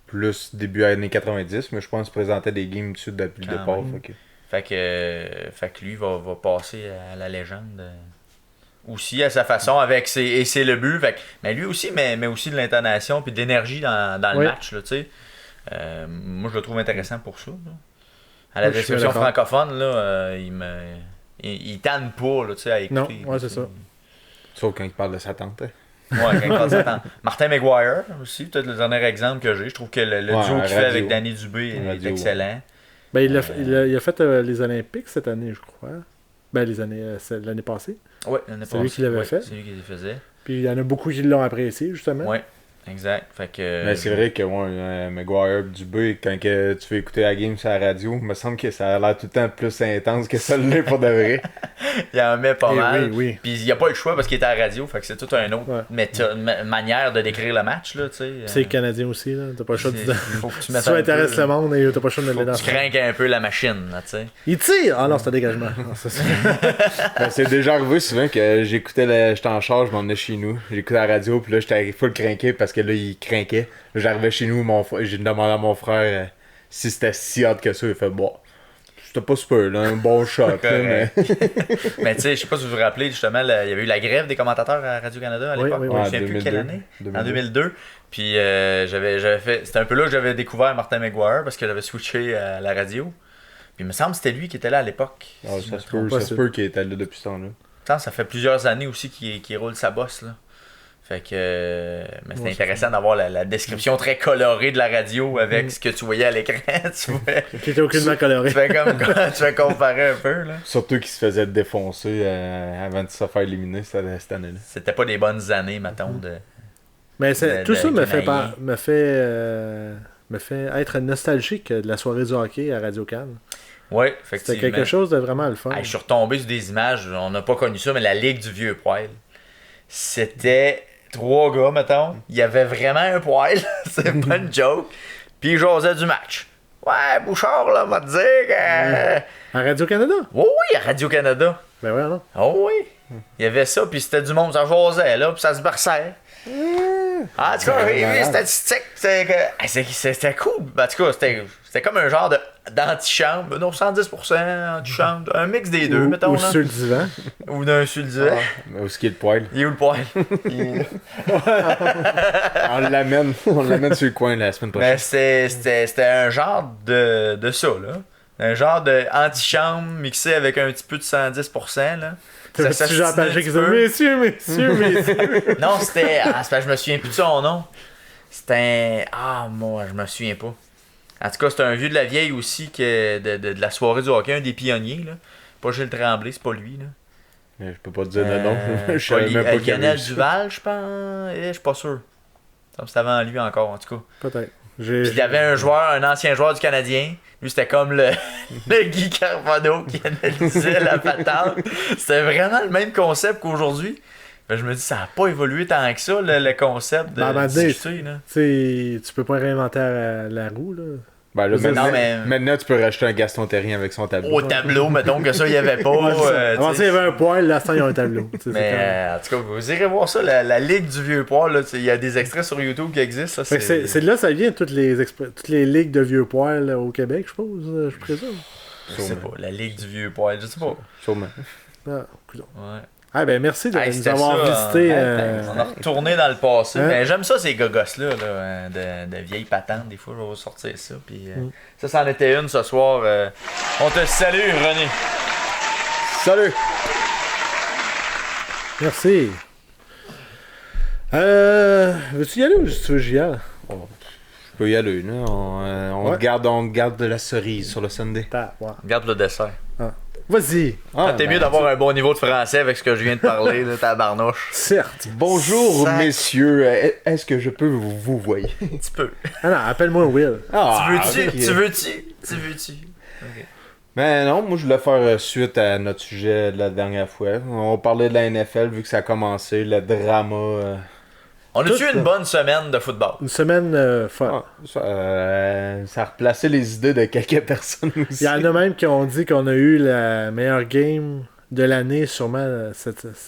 plus début années 90, mais je pense qu'il présentait des games dessus depuis le départ. Fait que lui va passer à la légende aussi à sa façon avec et c'est le but. Mais lui aussi, mais aussi de l'intonation puis de l'énergie dans le match. Là, moi, je le trouve intéressant pour ça. Là. À la description francophone, là, il tanne pas là, à écouter. Non, c'est ça. Sauf quand il parle de sa tante. Ouais, quand il parle de sa tante. Martin Maguire aussi, peut-être le dernier exemple que j'ai. Je trouve que le duo qu'il fait avec Danny Dubé est excellent. Ben, il a fait les Olympiques cette année, je crois. Ben, c'est l'année passée. Oui, l'année passée. C'est lui qui l'avait fait. C'est lui qui les faisait. Puis il y en a beaucoup qui l'ont apprécié, justement. Oui, exact. Fait que... Mais c'est vrai que Maguire, Dubé, quand tu fais écouter la game sur la radio, il me semble que ça a l'air tout le temps plus intense que ça l'est pour de vrai. Il en met pas mal. Oui. Puis il n'y a pas le choix parce qu'il était à la radio. Fait que c'est toute une autre manière de décrire le match. Là, c'est canadien aussi. Là. T'as pas le choix de faut que tu si tu intéresses le monde, et t'as pas le choix de mettre dans tu crains un peu la machine. Là, il tire! Ah non, c'est un dégagement. C'est déjà arrivé souvent que j'étais en charge, je m'en venais chez nous. J'écoutais la radio, puis là, j'étais full craqué parce que là, il craquait. J'arrivais chez nous, j'ai demandé à mon frère si c'était si hâte que ça. Il fait bon. C'était pas super, là, un bon choc. Mais tu sais, je sais pas si vous vous rappelez, justement, il y avait eu la grève des commentateurs à Radio-Canada à l'époque. Oui. Je ne sais plus quelle année. 2002. En 2002. Puis j'avais fait. C'était un peu là que j'avais découvert Martin Maguire parce que j'avais switché à la radio. Puis il me semble que c'était lui qui était là à l'époque. Ça se peut qu'il était là depuis ce temps-là. Ça fait plusieurs années aussi qu'il roule sa bosse, là. Fait que. Mais c'était intéressant d'avoir la description très colorée de la radio avec ce que tu voyais à l'écran. Tu vois. Qui était aucunement coloré. Tu fais comparer un peu, là. Surtout qu'il se faisait défoncer avant de se faire éliminer cette année-là. C'était pas des bonnes années, mettons. Mais tout ça me fait être nostalgique de la soirée du hockey à Radio-Can. Oui, effectivement. C'était quelque chose de vraiment le fun. Je suis retombé sur des images, on n'a pas connu ça, mais la Ligue du Vieux Poil. C'était 3 gars, mettons. Il y avait vraiment un poil. C'est pas une joke. Puis ils jasaient du match. Ouais, Bouchard, là, m'a dit que... À Radio-Canada? Oui, à Radio-Canada. Ben ouais, non? Oh oui. Il y avait ça, puis c'était du monde, ça jasait, là, puis ça se berçait. En tout cas, les statistiques, c'était cool. En tout cas, c'était comme un genre d'antichambre. Non, 110% antichambre. Un mix des deux, mettons. Ou sur le divan. Ou d'un sur le divan. Où est-ce qu'il y a le poil? Il est où le poil? On l'amène sur le coin la semaine prochaine. Mais c'était un genre de ça, là. Un genre d'antichambre mixé avec un petit peu de 110%, là. Ça Jean Paget qui disait messieurs. Non, c'était. C'est parce que je me souviens plus de son nom. C'était. Moi, je me souviens pas. En tout cas, c'était un vieux de la vieille aussi de la soirée du hockey, un des pionniers, là. Pas Gilles Tremblay, c'est pas lui, là. Je peux pas te dire le nom. Je savais même pas Lionel Duval, je pense. Je suis pas sûr. C'était avant lui encore, en tout cas. Peut-être. Il y avait un ancien joueur du Canadien. Lui, c'était comme le Guy Carvano qui analysait la patente. C'était vraiment le même concept qu'aujourd'hui. Je me dis, ça n'a pas évolué tant que ça, le concept de discuter. Tu peux pas réinventer la roue, là. Ben là, maintenant, tu peux rajouter un Gaston Terrien avec son tableau. Au tableau, mettons que ça, il n'y avait pas. Avant ça, il y avait un poil, là, il y a un tableau. Mais en tout cas, vous irez voir ça, la Ligue du Vieux Poil. Il y a des extraits sur YouTube qui existent. Ça, c'est de là que ça vient, toutes les ligues de vieux poils au Québec, je suppose, je présume. Je sais pas, la Ligue du Vieux Poil, je sais pas. Sûrement. Ouais. Ah ben merci de nous avoir visité. On a retourné dans le passé. Mais j'aime ça, ces gogos-là, de vieilles patentes. Des fois, je vais sortir ça. Puis, ça, c'en était une ce soir. On te salue, René. Salut. Merci. Veux-tu y aller ou tu veux que j'y aille? Je peux y aller, là. On garde de la cerise sur le Sunday. On garde le dessert. Vas-y. T'es mieux d'avoir un bon niveau de français avec ce que je viens de parler, là, tabarnouche. Certes. Bonjour, Sac. messieurs. Est-ce que je peux vous voyer? Un petit peu. Ah non, appelle-moi Will. Tu veux-tu? ok. Tu veux-tu? Ok. Mais non, moi je voulais faire suite à notre sujet de la dernière fois. On parlait de la NFL vu que ça a commencé, le drama. On a-tu Tout, une bonne semaine de football? Une semaine fun. Ça a replacé les idées de quelques personnes aussi. Il y en a même qui ont dit qu'on a eu la meilleure game de l'année, sûrement,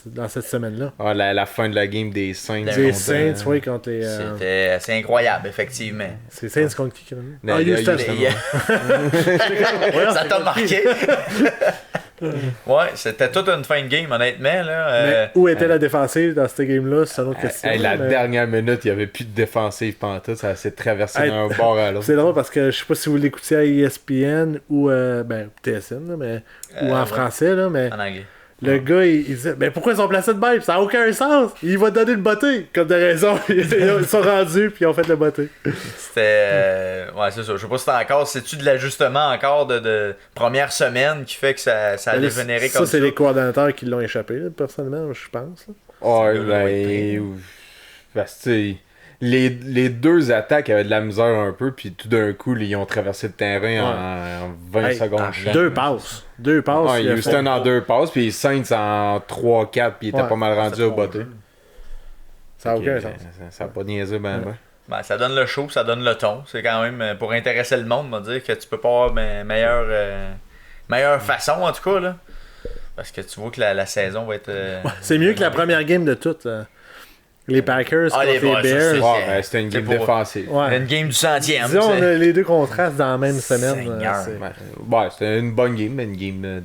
dans cette semaine-là. Ah, la fin de la game des Saints. Des Les contre, Saints, oui, contre les. C'était assez incroyable, effectivement. C'est Saints contre qui, quand même? Les- Ah, les- Houston. les- Ça t'a marqué? Ouais, c'était toute une fin de game, honnêtement. Là. Mais où était la défensive dans cette game-là? C'est une autre question. Hey, la mais- dernière minute, il n'y avait plus de défensive pantoute, ça s'est traversé Hey, d'un bord à l'autre. C'est drôle parce que je sais pas si vous l'écoutiez à ESPN ou TSN, là, mais, ou en ouais. français, là, mais En anglais. le gars il disait mais pourquoi ils ont placé de même? Ça n'a aucun sens! Il va te donner le botté! Comme de raison, ils sont rendus puis ils ont fait le botté. C'était. Ouais, c'est ça. Je sais pas si c'était encore. C'est-tu de l'ajustement encore de première semaine qui fait que ça a dégénéré comme ça? C'est les coordonnateurs qui l'ont échappé, là, personnellement, je pense. Là. Ouais, Ce gars-là va être ben. Parce que, tu sais, les deux attaques avaient de la misère un peu, puis tout d'un coup, ils ont traversé le terrain en 20 Hey, secondes. chaque. Deux passes. Deux passes. Ouais, il a Houston fait- en 2 passes, puis les Saints en 3-4, puis ils étaient Ouais, pas mal rendus au bon botté. jeu. Ça n'a aucun Fait sens. que, ça a pas niaisé, ben. Ben, ça donne le show, ça donne le ton. C'est quand même pour intéresser le monde, on va dire que tu peux pas avoir meilleure façon en tout cas là. Parce que tu vois que la saison va être. C'est mieux que la première game de toutes. Les Packers Ah, contre les les Bucks, Bears. c'est- Ouais, ben, c'était une c'est game pour- défensive. Ouais. Une game du centième. Disons, on tu sais. a les deux contrastes dans la même semaine. Seigneur. Ouais, c'était une bonne game, mais une game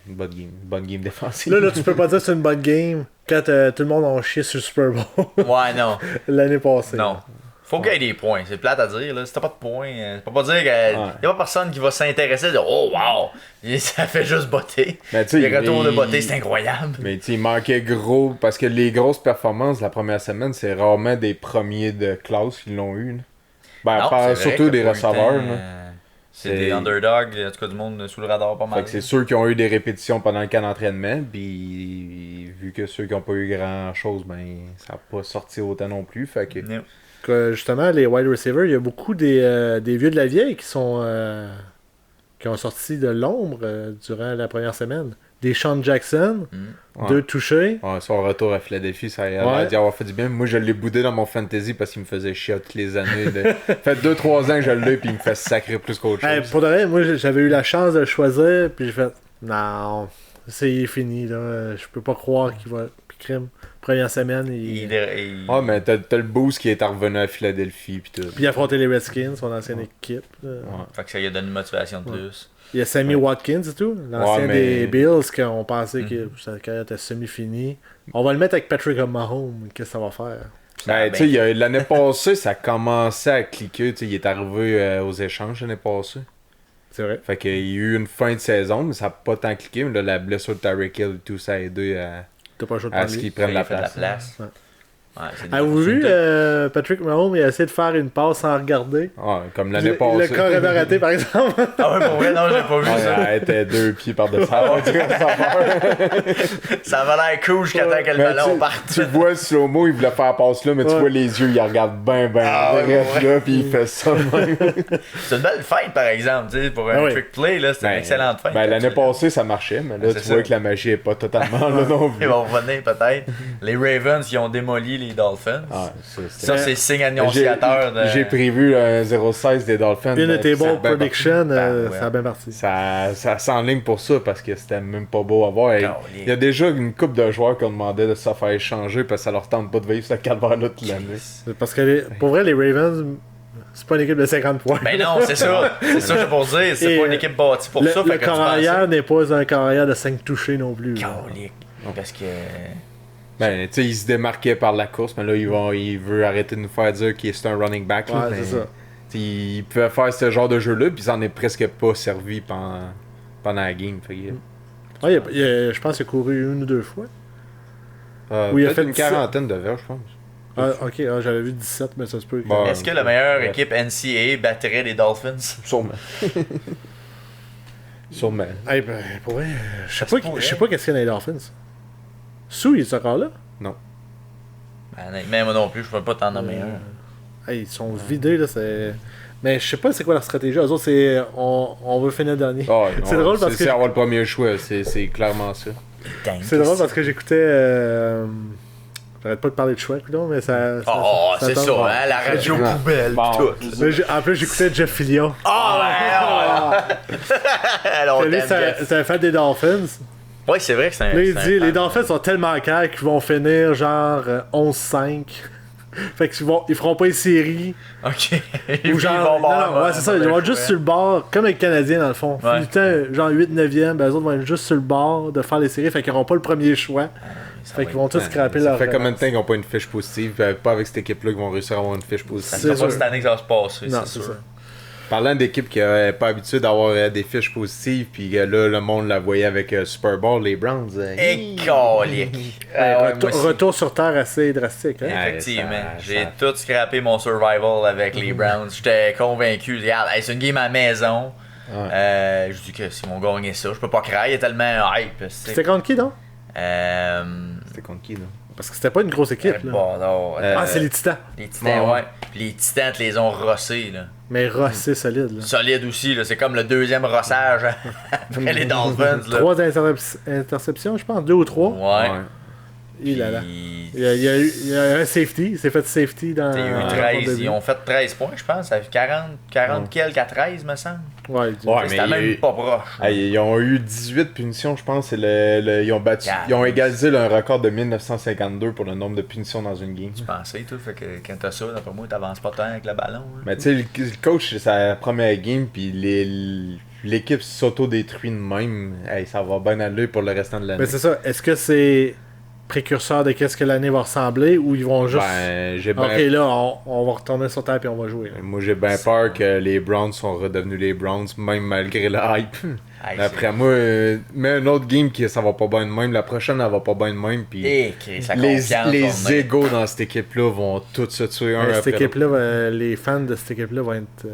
une bonne game défensive. Là, tu peux pas dire que c'est une bonne game quand tout le monde a chié sur le Super Bowl Ouais, non. l'année passée. Non. Faut qu'il y ait des points. C'est plate à dire. Là. Si t'as pas de points, tu peux pas dire qu'il y a pas personne qui va s'intéresser de oh wow, ça fait juste botter. Mais tu sais, Les retours de il- botter, c'est incroyable. Mais tu sais, il manquait gros, parce que les grosses performances la première semaine, c'est rarement des premiers de classe qui l'ont eu. Là. Ben, Non, à part c'est vrai surtout qu'il y des a pas eu le receveurs. temps, Là. C'est C'est- des underdogs, en tout cas du monde sous le radar pas mal. Fait que c'est ceux qui ont eu des répétitions pendant le camp d'entraînement, puis vu que ceux qui n'ont pas eu grand chose, ben ça n'a pas sorti autant non plus. Fait que Non. Que, justement, les wide receivers, il y a beaucoup des vieux de la vieille qui ont sorti de l'ombre durant la première semaine. Des Sean Jackson, Ouais. 2 touchés. ouais, son retour à Philadelphie, ça a Ouais. l'air d'y avoir fait du bien. Moi, je l'ai boudé dans mon fantasy parce qu'il me faisait chier toutes les années. Fait 2-3 ans que je l'ai, puis il me fait sacrer plus qu'autre Hey, chose. pour de vrai, moi j'avais eu la chance de le choisir, puis j'ai fait non, c'est fini là, je peux pas croire qu'il va. Puis crime, première semaine, Ah, mais t'as le boost qui est revenu à Philadelphie, puis tout. puis il a affronté les Redskins, son ancienne équipe. Là. Ouais. Fait que ça lui a donné une motivation de plus. Il y a Sammy Watkins et tout, l'ancien Ouais, mais- des Bills, qu'on pensait que sa carrière était semi-finie. On va le mettre avec Patrick Mahomes, qu'est-ce que ça va faire? Ben, tu sais, l'année passée, ça commençait à cliquer. Tu sais, il est arrivé aux échanges l'année passée. C'est vrai. Fait qu'il y a eu une fin de saison, mais ça n'a pas tant cliqué. Mais là, la blessure de Tyreek Hill et tout, ça a aidé T'as pas le choix de à prendre ce lui. qu'ils prennent Il la a fait de place. Ouais. Ouais, c'est des Avez-vous vu opportunités. Patrick Mahomes, il a essayé de faire une passe sans regarder? Ouais, comme l'année Le passée. corps avait raté, par exemple. Ah ouais, pour vrai, non, j'ai pas vu Ouais, ça. elle était 2 pieds par-dessus. Ça avait l'air cool jusqu'à temps que le Mais ballon tu- parte. Tu vois, slow-mo, il voulait faire passe là, mais tu Ouais. vois les yeux, il regarde bien, Ah ouais, direct, ouais. là, puis il fait ça. même. C'est une belle fête, par exemple, tu sais, pour un Ah oui. trick play, là, c'était une excellente fête. Ben, l'année passée, ça marchait, mais là, C'est tu ça. vois que la magie est pas totalement là non plus. Ils vont revenir peut-être. Les Ravens, ils ont démoli les Dolphins. Ah, Ça, c'est signe annonciateur de. J'ai prévu un 0-16 des Dolphins. Une de tes ça a bold bien predictions, Ben, ouais. ça a bien parti. Ça s'enligne pour ça parce que c'était même pas beau à voir. Calique. Il y a déjà une couple de joueurs qui ont demandé de se faire échanger parce que ça leur tente pas de vivre ce calvaire-là toute l'année. Parce que pour vrai, les Ravens, c'est pas une équipe de 50 points. Ben non, c'est ça. C'est ça que j'ai pour dire. C'est Et, pas une équipe bâtie pour le, ça. le Fait que tu corps penses- arrière n'est pas un corps arrière de 5 touchés non plus. là. Calique. Parce que. Ben, tu sais, il se démarquait par la course, mais là, il veut arrêter de nous faire dire qu'il est un running back. là, Ouais, mais, c'est ça. tu sais, il pouvait faire ce genre de jeu-là, puis il s'en est presque pas servi pendant la game. Fait que, Ouais, je pense qu'il a couru une ou deux fois. Oui, il a peut-être fait une 17. quarantaine de verges, je pense. Ah, ok, j'avais vu 17, mais ça se peut. que- Bon. Est-ce que la meilleure Ouais. équipe NCAA battrait les Dolphins? Sûrement. Sûrement. Hey, ben, pour vrai, je sais pas qu'est-ce qu'il y a dans les Dolphins. Sue, il est encore là? Non. Mais moi non plus, je peux pas t'en nommer un. Hey, ils sont vidés, là, c'est... Mais je sais pas c'est quoi leur stratégie. Eux autres, c'est... On veut finir dernier. Oh, c'est drôle parce que... C'est avoir le premier choix, c'est clairement ça. C'est drôle parce que j'écoutais... J'arrête pas de parler de Shrek, là, mais ça c'est tombe. ça, hein, la radio poubelle, Bon. tout. En plus, j'écoutais Jeff Fillion. Alors, Lui, c'est un fan des Dolphins. Oui, c'est vrai que c'est un. Là, il dit, les Dolphins sont tellement calmes qu'ils vont finir genre 11-5. Fait qu'ils feront pas une série. Ok. Ou genre, non, c'est ça, ils vont être juste sur le bord, comme les Canadiens dans le fond. Ouais. Du temps, genre 8-9e, ben eux autres vont être juste sur le bord de faire les séries, fait qu'ils n'auront pas le premier choix. Fait qu'ils vont tous scraper leur. Ça fait combien de temps qu'ils n'ont pas une fiche positive, pas avec cette équipe-là qu'ils vont réussir à avoir une fiche positive. Ça sera pas cette année que ça va se passer, Non, c'est c'est sûr. ça. Parlant d'équipes qui n'avaient pas l'habitude d'avoir des fiches positives, puis là, le monde la voyait avec Super Bowl, les Browns. Et colique. Retour sur terre assez drastique. Hein? Effectivement. ça- J'ai tout scrappé mon survival avec les Browns. J'étais convaincu. Regarde, hey, c'est une game à la maison. Ouais. Je dis que si on gagnait ça, je peux pas craindre. Il y a tellement hype. C'était contre qui, non? C'était contre qui, là? Parce que c'était pas une grosse équipe. Là. Bon, C'est les Titans. les Titans, Ouais. ouais. Puis les Titans te les ont rossés, là. Mais rossé solide. Là. Solide aussi, là. C'est comme le deuxième rossage après les Dolphins, là. 3 interceptions, je pense. 2 ou 3. Ouais. Il a là. Puis, Il y a un safety. Il s'est fait safety dans. il y a eu 13. Ils ont fait 13 points, je pense. Ça fait 40 quelques à 13, me semble. Ouais, Ouais, mais C'était même pas proche. Hey, ils ont eu 18 punitions, je pense. Ils ont battu. Ils ont égalisé le record de 1952 pour le nombre de punitions dans une game. Tu pensais, toi, fait que quand t'as ça, d'après moi, t'avances pas tant avec le ballon. Hein. Mais tu sais, le coach, c'est sa première game, puis l'équipe s'auto-détruit de même. Hey, ça va bien aller pour le restant de l'année. Mais c'est ça. Est-ce que c'est précurseur de qu'est-ce que l'année va ressembler ou ils vont juste. Ben, j'ai bien. Ok, là, on va retourner sur terre et on va jouer. Là. Moi, j'ai bien peur que les Browns sont redevenus les Browns, même malgré le hype. Hey, Après moi, mais un autre game qui ça va pas bien de même, la prochaine elle va pas bien de même, puis les égos dans cette équipe-là vont tous se tuer un Cette après équipe-là, les fans de cette équipe-là vont être.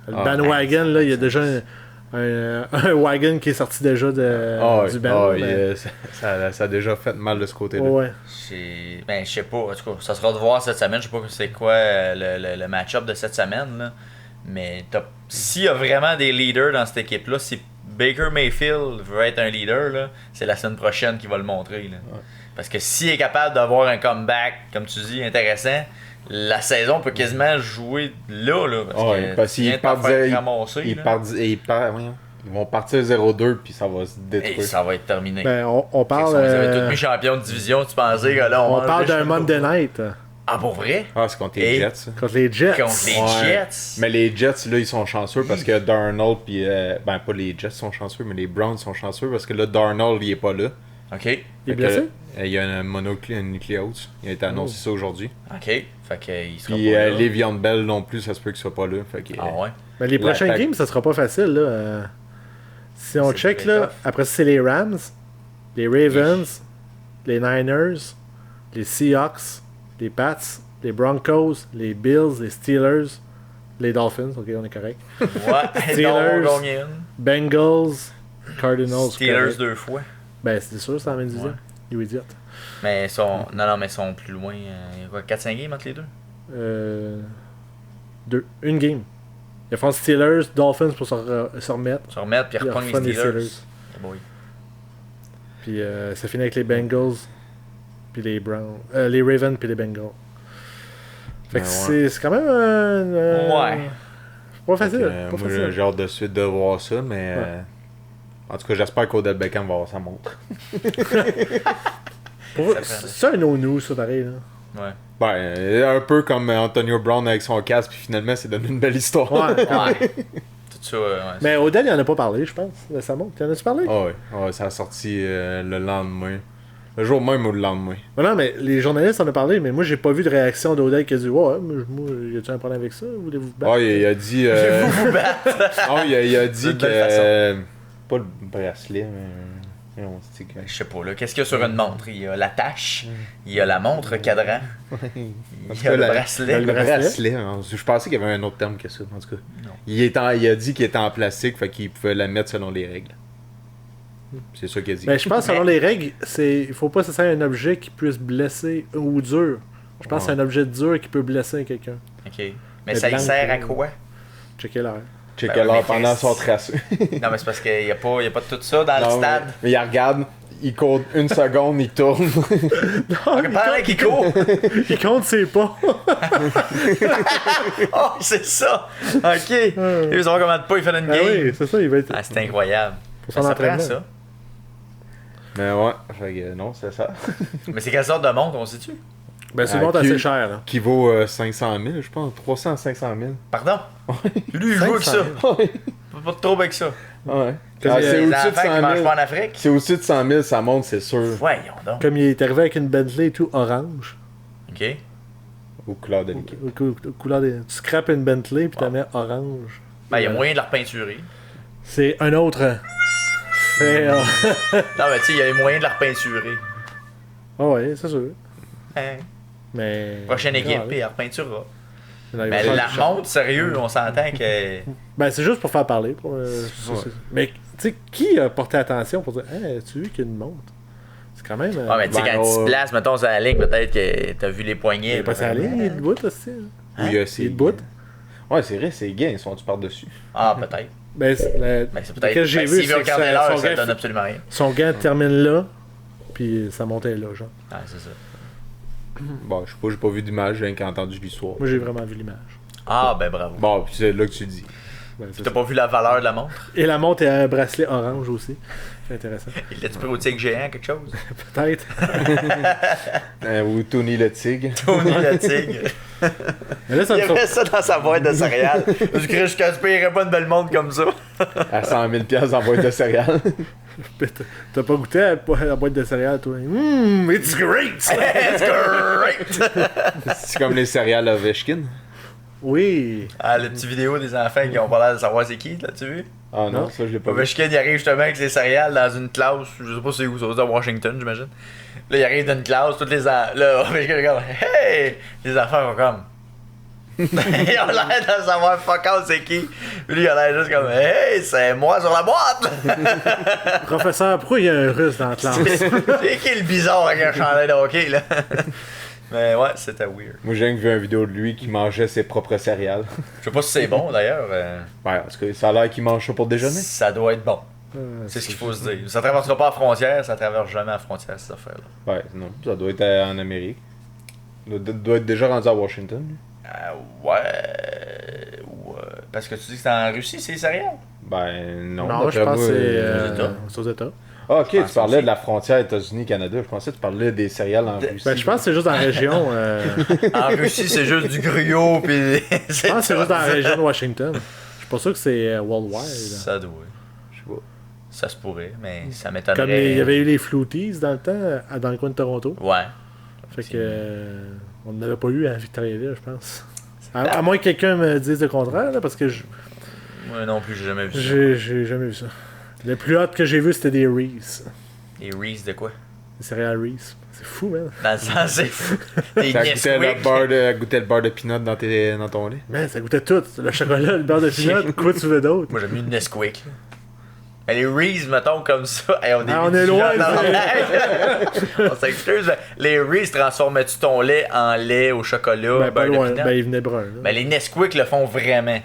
Le bandwagon, là, il y a déjà un wagon qui est sorti déjà du band. ça a déjà fait mal de ce côté-là. Ouais. Ben, je sais pas. En tout cas, ça sera de voir cette semaine. Je sais pas c'est quoi le match-up de cette semaine. Là. Mais s'il y a vraiment des leaders dans cette équipe-là, si Baker Mayfield veut être un leader, là, c'est la semaine prochaine qu'il va le montrer. Là. Ouais. Parce que s'il est capable d'avoir un comeback, comme tu dis, intéressant, la saison peut quasiment jouer là. Parce qu'ils vont partir 0-2 puis ça va se détruire. Et ça va être terminé. Ben, on parle. Ils avaient tous mis champions de division, tu pensais que là on parle d'un Monday Night. Ah, pour vrai? Ah, c'est contre les Jets. Ça. Contre les Jets. Jets. Mais les Jets, là, ils sont chanceux parce que Darnold, puis. Ben, pas les Jets sont chanceux, mais les Browns sont chanceux parce que là, Darnold, il est pas là. Ok. Il est blessé? Il y a un mononucléose. Il a été annoncé ça aujourd'hui. Ok. Fait qu'il sera puis, pas là. Le'Veon Bell non plus, ça se peut qu'il soit pas là. Fait que, ouais. Mais les prochains games, ça sera pas facile, là. Si on check, là, après ça, c'est les Rams, les Ravens, les Niners, les Seahawks, les Pats, les Broncos, les Bills, les Steelers, les Dolphins, ok, on est correct. Ouais, Steelers, Bengals, Cardinals. Steelers correct. 2 fois. Ben, c'est sûr, c'est la même division. You idiot. Mais ils sont. Non, mais ils sont plus loin. Il y a quoi, 4-5 games entre les deux? 2. Une game. Ils font Steelers, Dolphins pour se remettre. Se remettre, puis reprendre les Steelers. Oh boy. Puis ça finit avec les Bengals, puis les Browns. Les Ravens, puis les Bengals. Fait que c'est quand même ouais. Pas facile. Moi, j'ai hâte de suite de voir ça, mais. En tout cas, j'espère qu'Odell Beckham va avoir sa montre. C'est un no-no, ça, pareil. Là. Ouais. Ben, un peu comme Antonio Brown avec son casque, puis finalement, c'est devenu une belle histoire. Ouais. Tout ça, mais Odell, il en a pas parlé, je pense, de sa montre. En as-tu parlé? Ouais, ça a sorti le lendemain. Le jour même ou le lendemain. Non, mais les journalistes en ont parlé, mais moi, j'ai pas vu de réaction d'Odell qui a dit ouais, moi, y a-tu un problème avec ça? Voulez-vous vous battre? Ouais, il a dit. Voulez-vous vous battre? il a dit que. Pas le bracelet, mais. Je sais pas, là. Qu'est-ce qu'il y a sur une montre? Il y a la tâche, il y a la montre cadran, il y a le bracelet. Le bracelet, hein. Je pensais qu'il y avait un autre terme que ça, en tout cas. Il a dit qu'il était en plastique, fait qu'il pouvait la mettre selon les règles. C'est ça qu'il a dit. Ben, je pense, selon les règles, il faut pas que ce soit un objet qui puisse blesser ou dur. Je pense que c'est un objet dur qui peut blesser quelqu'un. Ok. Mais ça y sert à quoi? Checker l'air. Checker l'heure pendant son tracé. Non, mais c'est parce qu'il n'y a pas de tout ça dans le stade. Mais il regarde, il compte une seconde, il tourne. Non, Pendant qu'il court. il compte ses pas. Oh, c'est ça! Ok! Il veut savoir comment de pas il fait une Ah game. oui, c'est ça, il va être. Ah, c'est incroyable. Pour son Ça prend entraînement. ça. Mais ouais, fait que non, c'est ça. Mais c'est quelle sorte de montre, on sait-tu? Ben, c'est une montre assez cher, là. Qui vaut 500 000, je pense. 300 à 500 000. Pardon? Lui, il joue avec ça. 500 000. Pas de trouble avec ça. Ouais. Comme Ah, il y a c'est Les au-dessus de enfants qui 100 mangent 000. pas en Afrique? C'est au-dessus de 100 000, ça monte, c'est sûr. Voyons donc. Comme il est arrivé avec une Bentley et tout orange. Ok. Aux couleurs de l'équipe. Couleur tu scrapes une Bentley puis tu la mets orange. Ben, il y a moyen de la repeinturer. C'est un autre. Fait. Non, mais tu sais, il y a moyen de la repeinturer. Ah ouais, c'est sûr. Hein. Mais. Prochaine équipe, Ouais. puis elle repeinturera. Non, il va Mais faire la du montre, sérieux, on s'entend que. Ben, c'est juste pour faire parler. Mais, tu sais, qui a porté attention pour dire, hey, tu as vu qu'il y a une montre? C'est quand même. Ouais, mais tu sais, quand tu te places, mettons, sur la ligne, peut-être que t'as vu les poignets. il est pas sur la ligne, il est debout aussi. Où il y a Il ses est debout. Ouais, c'est vrai, c'est gay, ils sont-tu par-dessus. Ah, peut-être. Ben, Ben, c'est peut-être. que j'ai vu, s'il veut c'est regarder que l'heure, son ça gars- donne absolument rien. son gant termine là, puis sa montre est là, genre. Ah, c'est ça. Bon, je sais pas, j'ai pas vu d'image, j'ai qu'à entendu l'histoire. Moi, j'ai vraiment vu l'image. Ah, ben bravo. Bon, puis c'est là que tu dis. Ben, c'est T'as ça. pas vu la valeur de la montre? Et la montre est un bracelet orange aussi. C'est intéressant. Il l'a-tu pris au tigre géant, quelque chose? Peut-être. Ou Tony le tigre. Tony le tigre. Mais là, ça Il me y sort. avait ça dans sa boîte de céréales. Je crée jusqu'à ce payerais pas une belle montre comme ça. À 100 000 piastres en boîte de céréales. T'as pas goûté à la boîte de céréales, toi? It's great! It's great! C'est comme les céréales Ovechkin. Oui. Ah, la petite vidéo des enfants qui ont pas l'air de savoir c'est qui, l'as-tu vu? Ah non, Non. ça je l'ai pas vu. Ovechkin, il arrive justement avec les céréales dans une classe, je sais pas c'est où, ça doit être à Washington, j'imagine. Là, il arrive dans une classe, toutes les enfants. Là, Ovechkin est comme, hey! Les enfants sont comme. Ils ont l'air de savoir fuck out c'est qui. Puis lui, il a l'air juste comme, hey, c'est moi sur la boîte! Professeur, pourquoi il y a un russe dans la classe? C'est qui le bizarre avec un chandail de hockey, là? Mais ouais, c'était weird. Moi j'ai vu une vidéo de lui qui mangeait ses propres céréales. Je sais pas si c'est bon d'ailleurs. Ouais, parce que ça a l'air qu'il mange ça pour déjeuner. Ça doit être bon. C'est ce qu'il faut se dire. Ça traversera pas la frontière, ça traverse jamais la frontière, cette affaire-là. Ouais, non, ça doit être en Amérique. Doit être déjà rendu à Washington. lui. Ouais. Parce que tu dis que c'est en Russie, c'est céréales? Ben non, Non, je d'après pense moi, que aux États. c'est aux États. Ah, ok, tu pense parlais aussi. de la frontière États-Unis-Canada. Je pensais que tu parlais des céréales en Russie. Ben, je pense que c'est juste dans la région. En Russie, c'est juste du gruau, pis Je pense que c'est juste dans la région de Washington. Je suis pas sûr que c'est worldwide. là. Ça doit. Je sais pas. Ça se pourrait, mais ça Comme m'étonnerait. il y avait eu les Floaties dans le temps, dans le coin de Toronto. Ouais. Fait que on n'avait pas eu à Victoriaville, je pense. À moins que quelqu'un me dise le contraire, là, parce que Moi non plus, j'ai jamais vu ça. j'ai jamais vu ça. Le plus hot que j'ai vu, c'était des Reese. Les Reese de quoi? Des céréales Reese. C'est fou, man. Dans le sens, c'est fou. Des Ça goûtait Nesquik. goûtait le beurre de peanut dans ton lit. Man, ça goûtait tout. Le chocolat, le beurre de peanut, quoi tu veux d'autre? Moi, j'aime mieux le Nesquik. là. Mais les Reese, mettons, comme ça. Hey, on est loin, On s'excuse. mais Les Reese, transformais-tu ton lait en lait au chocolat? Ben, pas beurre de loin. peanut? Ben, il venait brun. Là. Ben, les Nesquik le font vraiment.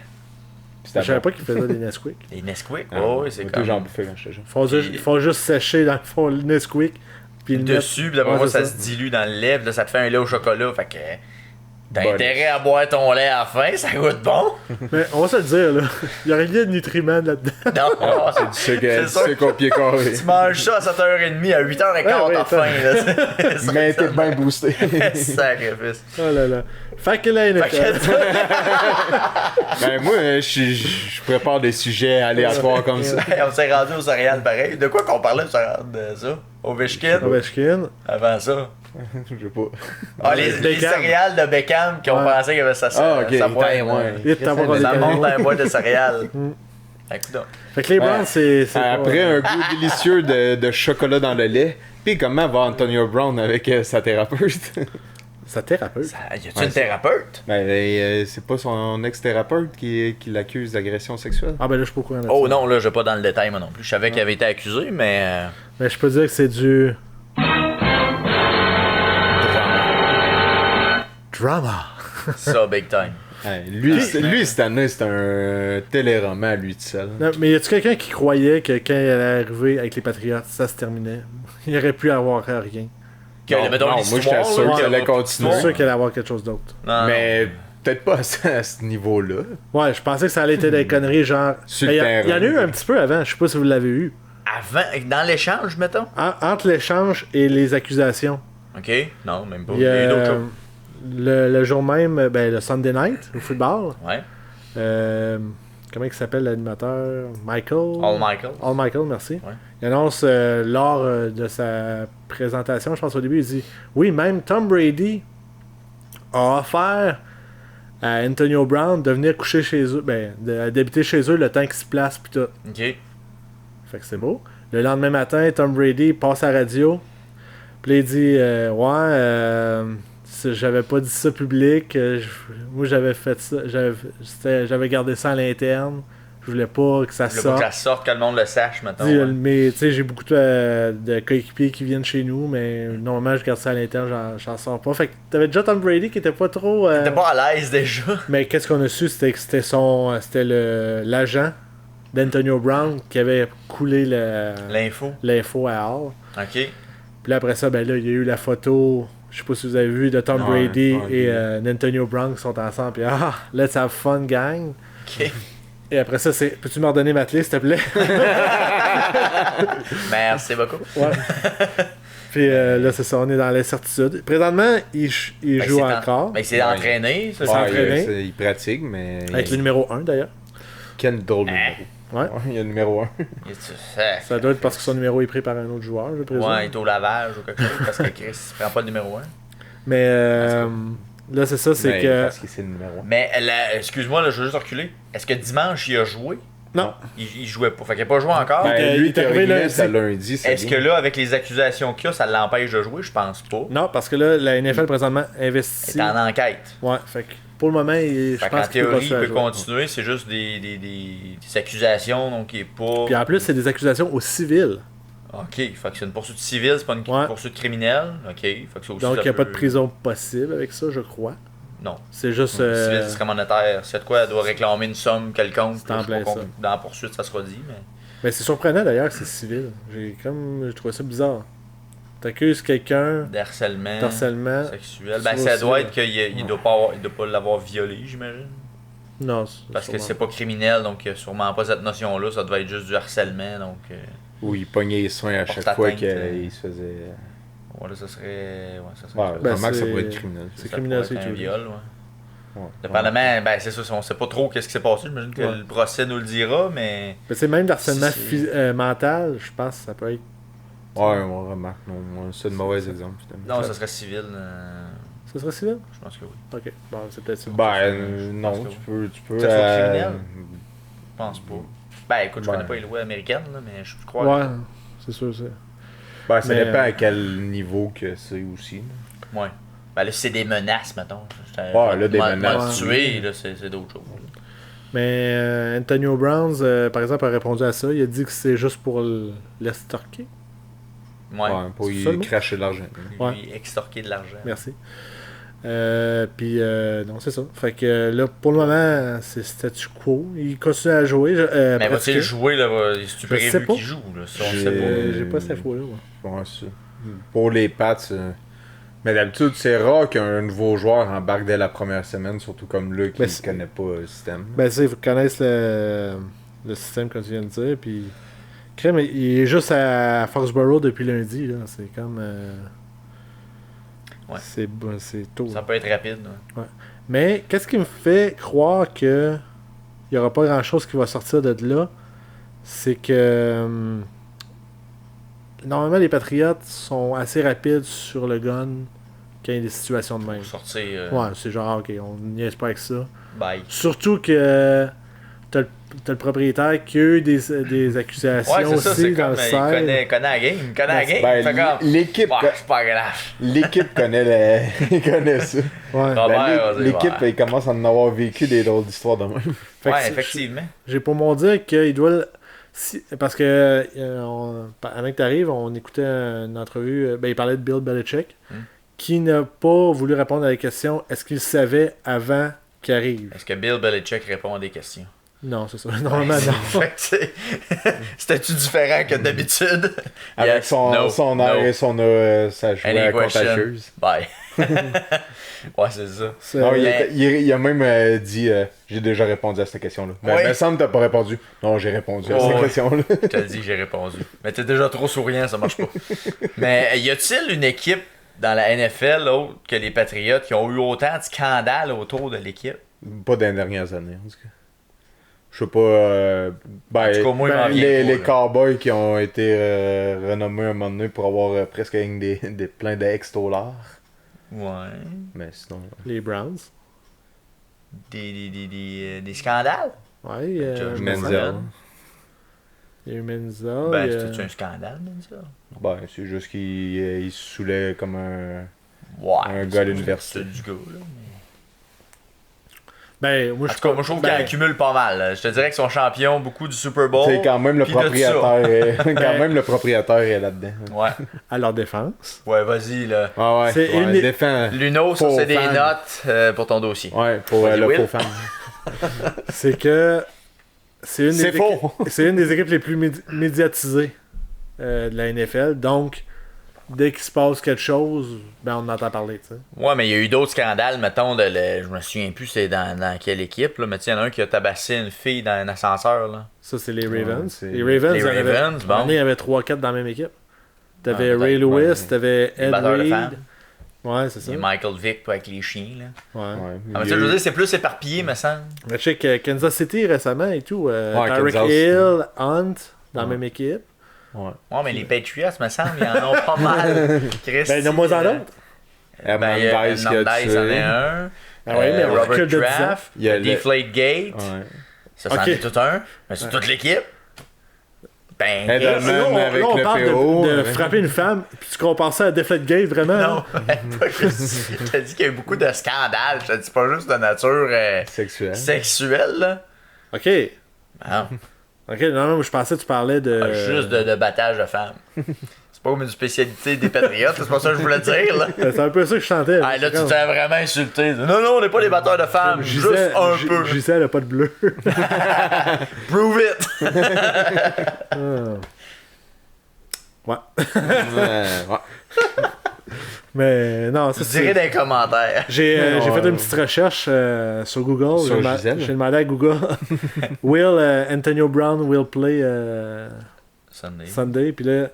Je savais pas qu'ils faisaient des Nesquik. Les Nesquik? Ah, Oh, oui, c'est moi, comme... j'en bouffais quand j'étais jeune. Ils font juste sécher dans le fond le Nesquik. Puis le dessus, puis d'après Ouais, moi, c'est ça se dilue dans le lait, puis là, ça te fait un lait au chocolat. Fait que t'as Bon, intérêt à boire ton lait à la fin, ça goûte bon. Mais on va se le dire, là. Il y a rien de nutriments là-dedans. Non, C'est du sucre, C'est du sûr. sucre au pied carré. tu manges ça à 7h30, à 8h15, Ouais, t'as faim. Là. C'est- Mais t'es bien boosté. Sacrifice. Oh là là. Fait que là, Fait que- Ben moi, je prépare des sujets aléatoires comme ça. on s'est rendu aux céréales pareil. De quoi qu'on parlait de ça? Ovechkin? Ovechkin. Avant ça. Je sais pas. Ah, les Beckham. céréales de Beckham qui ont Ouais. pensé qu'il y avait sa Ah, ok. sa boîte. Ouais. Et t'as pas Ça des monte dans canons. un boîte de céréales. Écoute donc. Fait que les Browns, c'est. Après un goût délicieux de chocolat dans le lait, puis comment va Antonio Brown avec sa thérapeute? Sa thérapeute. Y a-tu une thérapeute? Ben, c'est pas son ex-thérapeute qui l'accuse d'agression sexuelle. Ah ben là, je suis pas au courant de Oh ça. non, là, je vais pas dans le détail, moi non plus. Je savais qu'il avait été accusé, mais... Mais je peux dire que c'est du... Drama. Ça, big time. Ouais, lui, cette année, c'est un téléroman, lui, tout seul. Non, mais y a-tu quelqu'un qui croyait que quand il allait arriver avec les Patriotes, ça se terminait? Il aurait pu avoir rien. Que, mettons, moi, l'histoire, j'étais sûr là, qu'il allait Je continuer. suis sûr qu'il allait avoir quelque chose d'autre. Non, Mais peut-être pas à ce niveau-là. Ouais, je pensais que ça allait être des conneries genre... Sur Ben, le y en a terrain. eu un petit peu avant, je sais pas si vous l'avez eu. Avant, dans l'échange, mettons? Entre l'échange et les accusations. OK. Non, même pas. Il Il y y a eu a, d'autres choses. le jour même, ben, le Sunday night, au football. Ouais. Comment il s'appelle l'animateur? Michael? All Michael. All Michael, merci. Ouais. Il annonce lors de sa présentation, je pense au début, il dit oui, même Tom Brady a offert à Antonio Brown de venir coucher chez eux, d'habiter chez eux le temps qu'il se place pis tout. OK. Fait que c'est beau. Le lendemain matin, Tom Brady passe à la radio. Puis là, il dit j'avais pas dit ça public. Moi, j'avais fait ça. J'avais gardé ça à l'interne. Je voulais pas que ça Je voulais pas sorte. que ça sorte, que le monde le sache, mettons. Dit, Ouais. mais tu sais, j'ai beaucoup de coéquipiers qui viennent chez nous, mais normalement, je garde ça à l'interne, j'en sors pas. Fait que t'avais déjà Tom Brady qui était pas trop. T'es pas à l'aise déjà. Mais qu'est-ce qu'on a su, c'était que c'était l'agent d'Antonio Brown qui avait coulé L'info. à Hall. OK. Puis là, après ça, ben là, il y a eu la photo, je sais pas si vous avez vu, de Tom Brady et Antonio Brown qui sont ensemble. Puis let's have fun, gang. OK. Et après ça, peux-tu me redonner ma clé, s'il te plaît? Merci beaucoup. Ouais. Puis là, c'est ça, on est dans l'incertitude. Présentement, il joue encore. Mais il s'est entraîné, ça. Ouais. s'entraîner. Il pratique, mais. Avec le numéro 1 d'ailleurs. Quel drôle de numéro. Ouais. Il y a le numéro 1. Ça doit être parce que son numéro est pris par un autre joueur, je présume. Ouais, il est au lavage ou quelque chose, parce que Chris il prend pas le numéro 1. Mais là, c'est ça, c'est que. Parce que c'est le numéro 1. Mais, excuse-moi, là, je veux juste reculer. Est-ce que dimanche, il a joué? Non. Il jouait pas. Fait qu'il a pas joué encore. Ben, lui, il est arrivé théoriquement, lundi. c'est lundi. Est-ce que là, avec les accusations qu'il y a, ça l'empêche de jouer? Je pense pas. Non, parce que là, la NFL présentement Il investit. est en enquête. Ouais, fait que pour le moment, je Fait pense qu'en qu'il peut théorie, il peut jouer. continuer. C'est juste des accusations, donc il est pas... Puis en plus, c'est des accusations au civil. OK, fait que c'est une poursuite civile, c'est pas une Ouais. poursuite criminelle. OK, fait que ça aussi, Donc, ça il n'y a pas de peut- prison possible avec ça, je crois. Non. C'est juste. Civil, c'est monétaire. C'est de quoi elle doit réclamer une somme quelconque. C'est en Je sais pas plein ça. dans la poursuite, ça sera dit, mais... Mais c'est surprenant d'ailleurs que c'est civil. J'ai trouvé ça bizarre. T'accuses quelqu'un D'harcèlement d'harcèlement. sexuel. Tu Ben, vois, ça doit c'est- être qu'il doit pas l'avoir violé, j'imagine. Non, Parce que sûrement. c'est pas criminel, donc il y a sûrement pas cette notion-là. Ça doit être juste du harcèlement, donc... Où il pognait les soins à chaque Porte fois atteinte, qu'il se faisait. Voilà, ça serait... Ouais, ça serait... Ouais, ça. Ben, vraiment que ça c'est- pourrait être criminel. c'est Ça criminel, pourrait être c'est un tout. viol, ouais. Ouais. Dépendamment, ben c'est ça, on sait pas trop qu'est-ce qui s'est passé. J'imagine que Ouais. le procès nous le dira, mais... Mais c'est même d'harcèlement C'est- mental, je pense que ça peut être. Ouais, on remarque. Non, c'est de mauvais exemple, finalement. Non, ça serait civil. Ça serait civil? Je pense que oui. Ok, bon, c'est peut-être ça. Non, pense que tu peux. Tu peux Que ça soit criminel? Je pense pas. Ben écoute, je Ben. connais pas les lois américaines, là, mais je crois Ouais, c'est sûr, c'est. Ça Mais, dépend à quel niveau que c'est aussi. là. que... Ouais. Ben là, si c'est des menaces, mettons. Ouais, là, des menaces, Tuer, là, c'est d'autres choses. Mais Antonio Brown, par exemple, a répondu à ça. Il a dit que c'est juste pour l'estorquer. Ouais. Pour C'est ça, le y mot? cracher de l'argent. Ouais. Lui extorquer de l'argent. Merci. Puis, non, c'est ça. Fait que là, pour le moment, c'est statu quo. Il continue à jouer. Mais va-t-il pratiquer. jouer, là? Si tu Je sais prévu pas. qu'il joue, là? Ça, on sait pas. J'ai pas cette info-là, moi. Ouais, ça. Pour les Pats, mais d'habitude, c'est rare qu'un nouveau joueur embarque dès la première semaine, surtout comme là qui Ben, ne c'est- connaît pas le système. Ben, tu sais, ils connaissent le système, comme tu viens de dire. Puis, crème, il est juste à Foxborough depuis lundi. Là. C'est comme. Ouais. C'est tôt. Ça peut être rapide. là. Mais qu'est-ce qui me fait croire que il n'y aura pas grand-chose qui va sortir de là? C'est que. Normalement, les Patriotes sont assez rapides sur le gun quand il y a des situations de même. Pour sortir. Ouais, c'est genre, ok, on niaise pas avec ça. Bye. Surtout que t'as le propriétaire qui a eu des accusations Ouais, c'est ça, aussi c'est dans comme le site. il connaît la game, il connaît la game. Ben, il fait comme, l'équipe, c'est pas grave. l'équipe connaît, connaît ça. Ouais. Robert, Ben, vas-y, l'équipe, ouais. il commence à en avoir vécu des drôles d'histoires de même. Fait que Ouais, c'est- effectivement. J'ai pour mon dire qu'il doit. Parce que avant que tu arrives, on écoutait une entrevue. Il parlait de Bill Belichick, qui n'a pas voulu répondre à la question est-ce qu'il savait avant qu'il arrive. Est-ce que Bill Belichick répond à des questions? Non, c'est ça. Normalement, non. Fait que c'était-tu différent que d'habitude? Avec Yes, son no, air no. et son ça jouait Any à question? contagieuse. Bye. Ouais, c'est ça. C'est- Non, Mais- il a même dit j'ai déjà répondu à cette question-là. Mais Ouais. il me semble que t'as pas répondu. Non, j'ai répondu à Oh, cette ouais. question-là. Je te dit, j'ai répondu. Mais t'es déjà trop souriant, ça marche pas. Mais y a-t-il une équipe dans la NFL autre que les Patriots qui ont eu autant de scandales autour de l'équipe? Pas dans les dernières années, en tout cas. Je sais pas. Ben, En tout cas, moi, il m'en vient les, pas, les là. Cowboys qui ont été renommés un moment donné pour avoir presque plein d'ex-dollars. Ouais. Mais sinon. Les Browns. Des scandales? Ouais. Judge Menzel. Il y a eu Menzel. Ben, il y a- c'était-tu un scandale, ça? Ben, c'est juste qu'il il se saoulait comme un. Ouais. Un gars à l'université. C'est du gars, là. mais- Ben, moi, En tout cas, moi, je trouve qu'il accumule pas mal. Là. Je te dirais que son champion, beaucoup du Super Bowl. Tu sais, quand même le puis de ça. propriétaire est, quand même le propriétaire est là-dedans. Ouais. à leur défense. Ouais, vas-y, là. Ah ouais, C'est ouais, une- défend. Luno, ça, Faux c'est des fan. notes pour ton dossier. Ouais, pour Vas-y, le Will. faux fan. C'est que. C'est une, C'est des faux. équipes- c'est une des équipes les plus médiatisées de la NFL. Donc, dès qu'il se passe quelque chose, ben on en entend parler. Tu sais. Ouais, mais il y a eu d'autres scandales, mettons, je me souviens plus c'est dans quelle équipe, là, mais tu sais, il y en a un qui a tabassé une fille dans un ascenseur, là. Ça, c'est les Ravens. Ouais, c'est- les Ravens, Les il y en avait- Ravens, bon. à un moment donné, il y avait 3-4 dans la même équipe. T'avais Ah, Ray peut-être, Lewis, ouais. t'avais Les Ed batteurs de Reed. femmes. Ouais, c'est ça. Et Michael Vick avec les chiens, là. Ouais. Ouais, Ah, il mais y tu sais, a je veux eu- dire, c'est plus éparpillé, me semble. Mais je sais que Kansas City récemment et tout, Ouais, Tyreek Kansas. Hill, Hunt, dans la Ouais. même équipe. Ouais. Ouais, mais les Patriots, me semble, ils en ont pas mal. Christy, Ben, nomme-moi en autre. Ben, il y a Hernandez qui a Hernandez tué. en est un. Ah ouais, mais on Robert recule de 10 ans. Kraft, Il y a le- Deflate Gate. Ouais. Ça, c'en Ok. est tout un. Mais c'est toute l'équipe. Ben, Edelman. Chris, Même Là, avec on le parle PO, de avec- frapper une femme, puis tu compares ça à Deflate Gate, vraiment? non, pas Christy. Je t'ai dit qu'il y a eu beaucoup de scandales. Je te dis pas juste de nature Sexuel. sexuelle, là. Ok. Ah, Ok, non, je pensais que tu parlais de. juste de battage de femmes. C'est pas comme une spécialité des Patriotes, c'est pas ça que je voulais dire, là. C'est un peu ça que je chantais. Ah, là, tu te fais vraiment insulter. Non, non, on n'est pas des batteurs de femmes, juste un peu. Gisèle a pas de bleu. Prove it! Ah. Ouais. Ouais. Mais non, ça Tu dirais c'est. dans les commentaires. J'ai Ouais. fait une petite recherche sur Google. Sur J'ai Gisèle? j'ai demandé à Google Will Antonio Brown will play Sunday. Sunday. Puis là,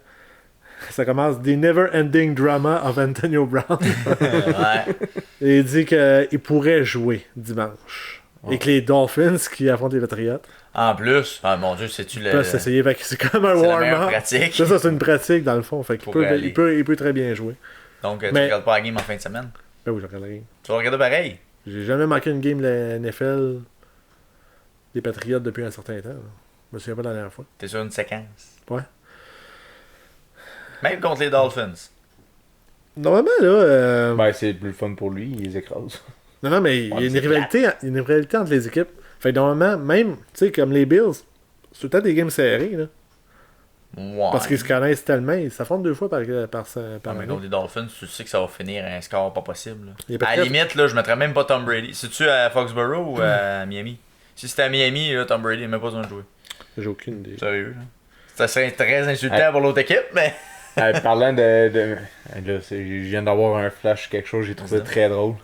ça commence The Never Ending Drama of Antonio Brown. Ouais. Et il dit qu'il pourrait jouer dimanche. Et que les Dolphins qui affrontent les Patriots En plus, ah mon dieu, c'est-tu le. peuvent s'essayer. Fait que c'est comme un C'est la meilleure warm-up. pratique. Ça, c'est une pratique dans le fond. Fait qu'il Pour peut, aller. il peut très bien jouer. Donc, tu Mais- regardes pas la game en fin de semaine. Ben oui, je regarderai. Tu vas regarder pareil. J'ai jamais manqué une game de la NFL des Patriots depuis un certain temps. Là. Je me souviens pas de la dernière fois. T'es sur une séquence. Ouais. Même contre les Dolphins. Normalement, là. Ben, c'est plus fun pour lui, il les écrase. Non, mais il y a Ouais, une c'est rivalité, il y a une rivalité entre les équipes. Fait que normalement, même, tu sais, comme les Bills, c'est tout le temps des games serrés, là. Ouais. Parce qu'ils se connaissent tellement, ils s'affrontent 2 fois par Ouais, année. mais contre les Dolphins, tu sais que ça va finir à un score pas possible. là. Les À la Patriots- limite, là, je mettrais même pas Tom Brady. C'est-tu à Foxborough ou à Miami? Si c'était à Miami, là, Tom Brady n'a même pas besoin de jouer. J'ai aucune idée. Sérieux, là. Ça serait très insultant pour l'autre équipe, mais. Parlant là, je viens d'avoir un flash, quelque chose que j'ai trouvé Vas-y. très drôle.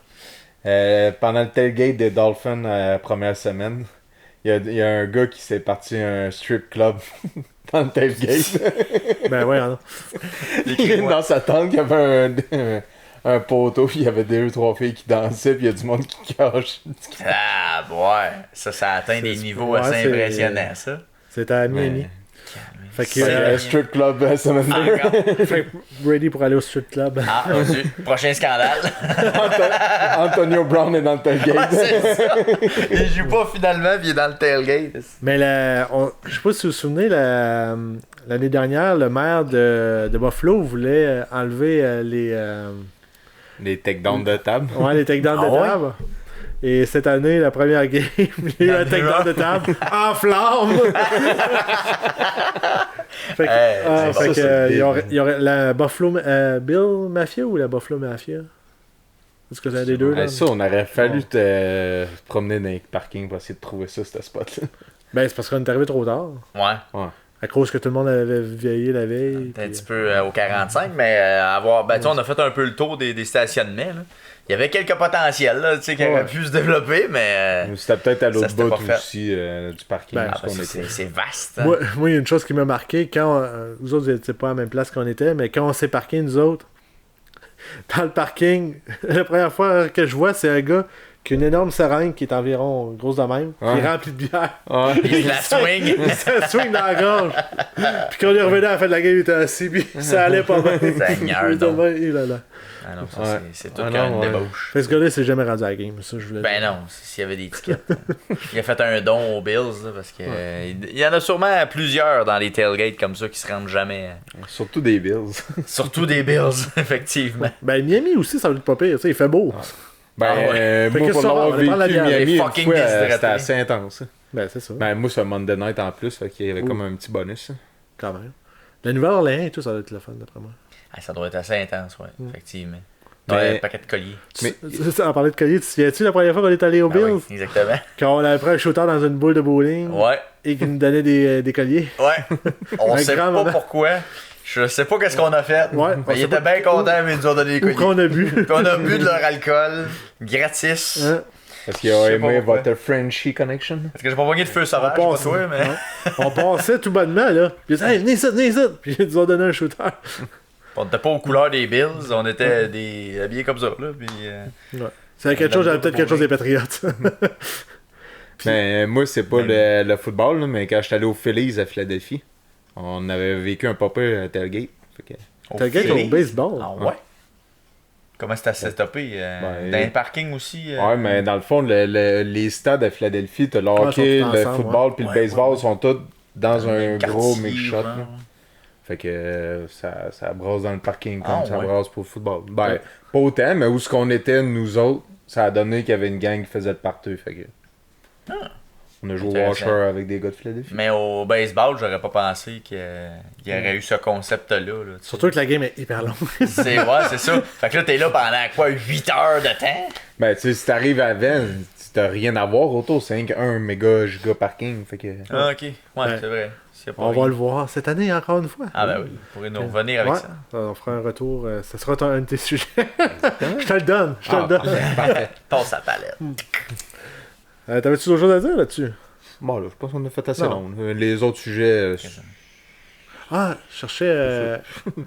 Pendant le tailgate des Dolphins la première semaine, il y a un gars qui s'est parti à un strip club dans le tailgate. Ben ouais, non. Dans sa tente, il y avait un poteau, puis il y avait 2 ou 3 filles qui dansaient, puis il y a du monde qui cache. Ah, ouais. Ça atteint des C'est- niveaux ouais, assez c'est- impressionnants, ça. C'était à Miami. Mais- Fait que, strip club semaine 2. Encore. fait que ready pour aller au strip club. Ah, mon Dieu. Prochain scandale. Antonio Brown est dans le tailgate. C'est ça. Il joue pas finalement, puis il est dans le tailgate. Mais je sais pas si vous vous souvenez, l'année dernière, le maire de Buffalo voulait enlever Les takedowns de table. les takedowns de Ah table. Et cette année, la première game, il y a eu un takedown de table en flamme. Fait que, c'est fait bon, que, ça, il y aurait la Buffalo Bill Mafia ou la Buffalo Mafia? Est-ce que c'est un des deux? Là? Ça, on aurait fallu te promener dans les parkings pour essayer de trouver ça, ce spot-là. Ben, c'est parce qu'on est arrivé trop tard. Ouais. À cause que tout le monde avait veillé la veille. Un petit peu au 45, mais on a fait un peu le tour des stationnements. Là. Il y avait quelques potentiels là, qui auraient pu se développer, mais. C'était peut-être à l'autre ça, c'était bout pas fait. aussi du parking. Ben, où on était. C'est vaste. Hein? Moi, il y a une chose qui m'a marqué, quand vous autres, vous n'étiez pas à la même place qu'on était, mais quand on s'est parqué, nous autres, dans le parking, la première fois que je vois, c'est un gars qui a une énorme seringue qui est environ grosse de même, qui est remplie de bière. Ouais. Il la swing. Il se swing dans la gorge. Puis quand on est revenu à la fin de la game, il était assis, puis ça allait pas bien. Seigneur, Il était donc. bien, là, là. Ah non, ça, Ouais. c'est tout Ah qu'un non, ouais. débauche. Fait que ce gars-là, il s'est jamais rendu à la game, ça, je voulais Ben dire. non, s'il y avait des tickets. Il a fait un don aux Bills, là, parce que il y en a sûrement plusieurs dans les tailgates comme ça qui se rendent jamais. Surtout des Bills. Surtout des Bills, effectivement. Ben, Miami aussi, ça va être pas pire, tu sais, il fait beau. Ben, Ah ouais. Fait moi, que pour ça va, l'avoir on vécu dépend de la bière. Miami Les une fucking fois, déshydratés. c'était assez intense. Ben, c'est ça, Ben, moi, c'est un Monday night en plus, fait qu'il y avait Ouh. comme un petit bonus. quand même. La Nouvelle-Orléans et tout, ça doit être le fun, d'après moi. Ah, ça doit être assez intense, ouais, effectivement. Mais- Ouais, un paquet de colliers. Mais- On parlait de collier, tu te souviens-tu la première fois qu'on est allé au Ah oui, Bills? exactement. Quand on avait pris un shooter dans une boule de bowling Ouais, et qu'il nous donnait des colliers. ouais. On Un sait grand pas moment. pourquoi. Je sais pas qu'est-ce qu'on a fait. Ouais, on mais ils sait étaient pas- bien contents, mais ils nous ont donné des Ou colliers. qu'on a bu. Puis on a bu de leur alcool, gratis. Hein? Parce qu'il a Je sais aimé pas pourquoi. votre Frenchie connection. Parce que j'ai pas pogné de feu sauvage, je sais pas toi, mais. Ouais. On passait tout bonnement, là. Puis ils disaient, hey, venez ici. Puis ils nous ont donné un shooter. On n'était pas aux couleurs des Bills, on était habillés comme ça, là. Puis, Ouais. C'est quelque chose, j'avais peut-être quelque chose des Patriotes. Mais moi, c'est pas le football, là, mais quand j'étais allé aux Phillies à Philadelphie, on avait vécu un pop-up tailgate. Fait que... T'as gagné au Phillies. baseball. Ah ouais? Comment c'était setupé? Ben, dans un parking aussi? Ouais, mais dans le fond, les stades à Philadelphie, t'as le hockey, sont tous le ensemble, football puis ouais. le baseball Ouais. sont tous dans un quartier, gros mix-shot. genre. là. Fait que ça brasse dans le parking comme Ah, ça ouais. brasse pour le football. Ben, pas autant, mais où ce qu'on était, nous autres, ça a donné qu'il y avait une gang qui faisait de partout. Fait que... On a joué au Intéressant. Washer avec des gars de Philadelphie. Mais au baseball, j'aurais pas pensé qu'il y aurait eu ce concept-là. Là, tu sais. Surtout que la game est hyper longue. C'est ça. Fait que là, t'es là pendant quoi, 8 heures de temps? Ben, tu sais, si t'arrives à Venn, t'as rien à voir autour, c'est un méga giga parking. Fait que... Ah, ok. Ouais, Ouais. c'est vrai. C'est pas On rien. va le voir cette année encore une fois. Ah, ben oui. Vous pourrez nous revenir avec Ouais. ça. On fera un retour. Ça sera un de tes sujets. Je te le donne. Je te le donne. Parfait. Passe à palette. T'avais-tu d'autres choses à dire là-dessus? Bon, là, je pense qu'on a fait assez Non. long. Les autres sujets... Ah, je cherchais.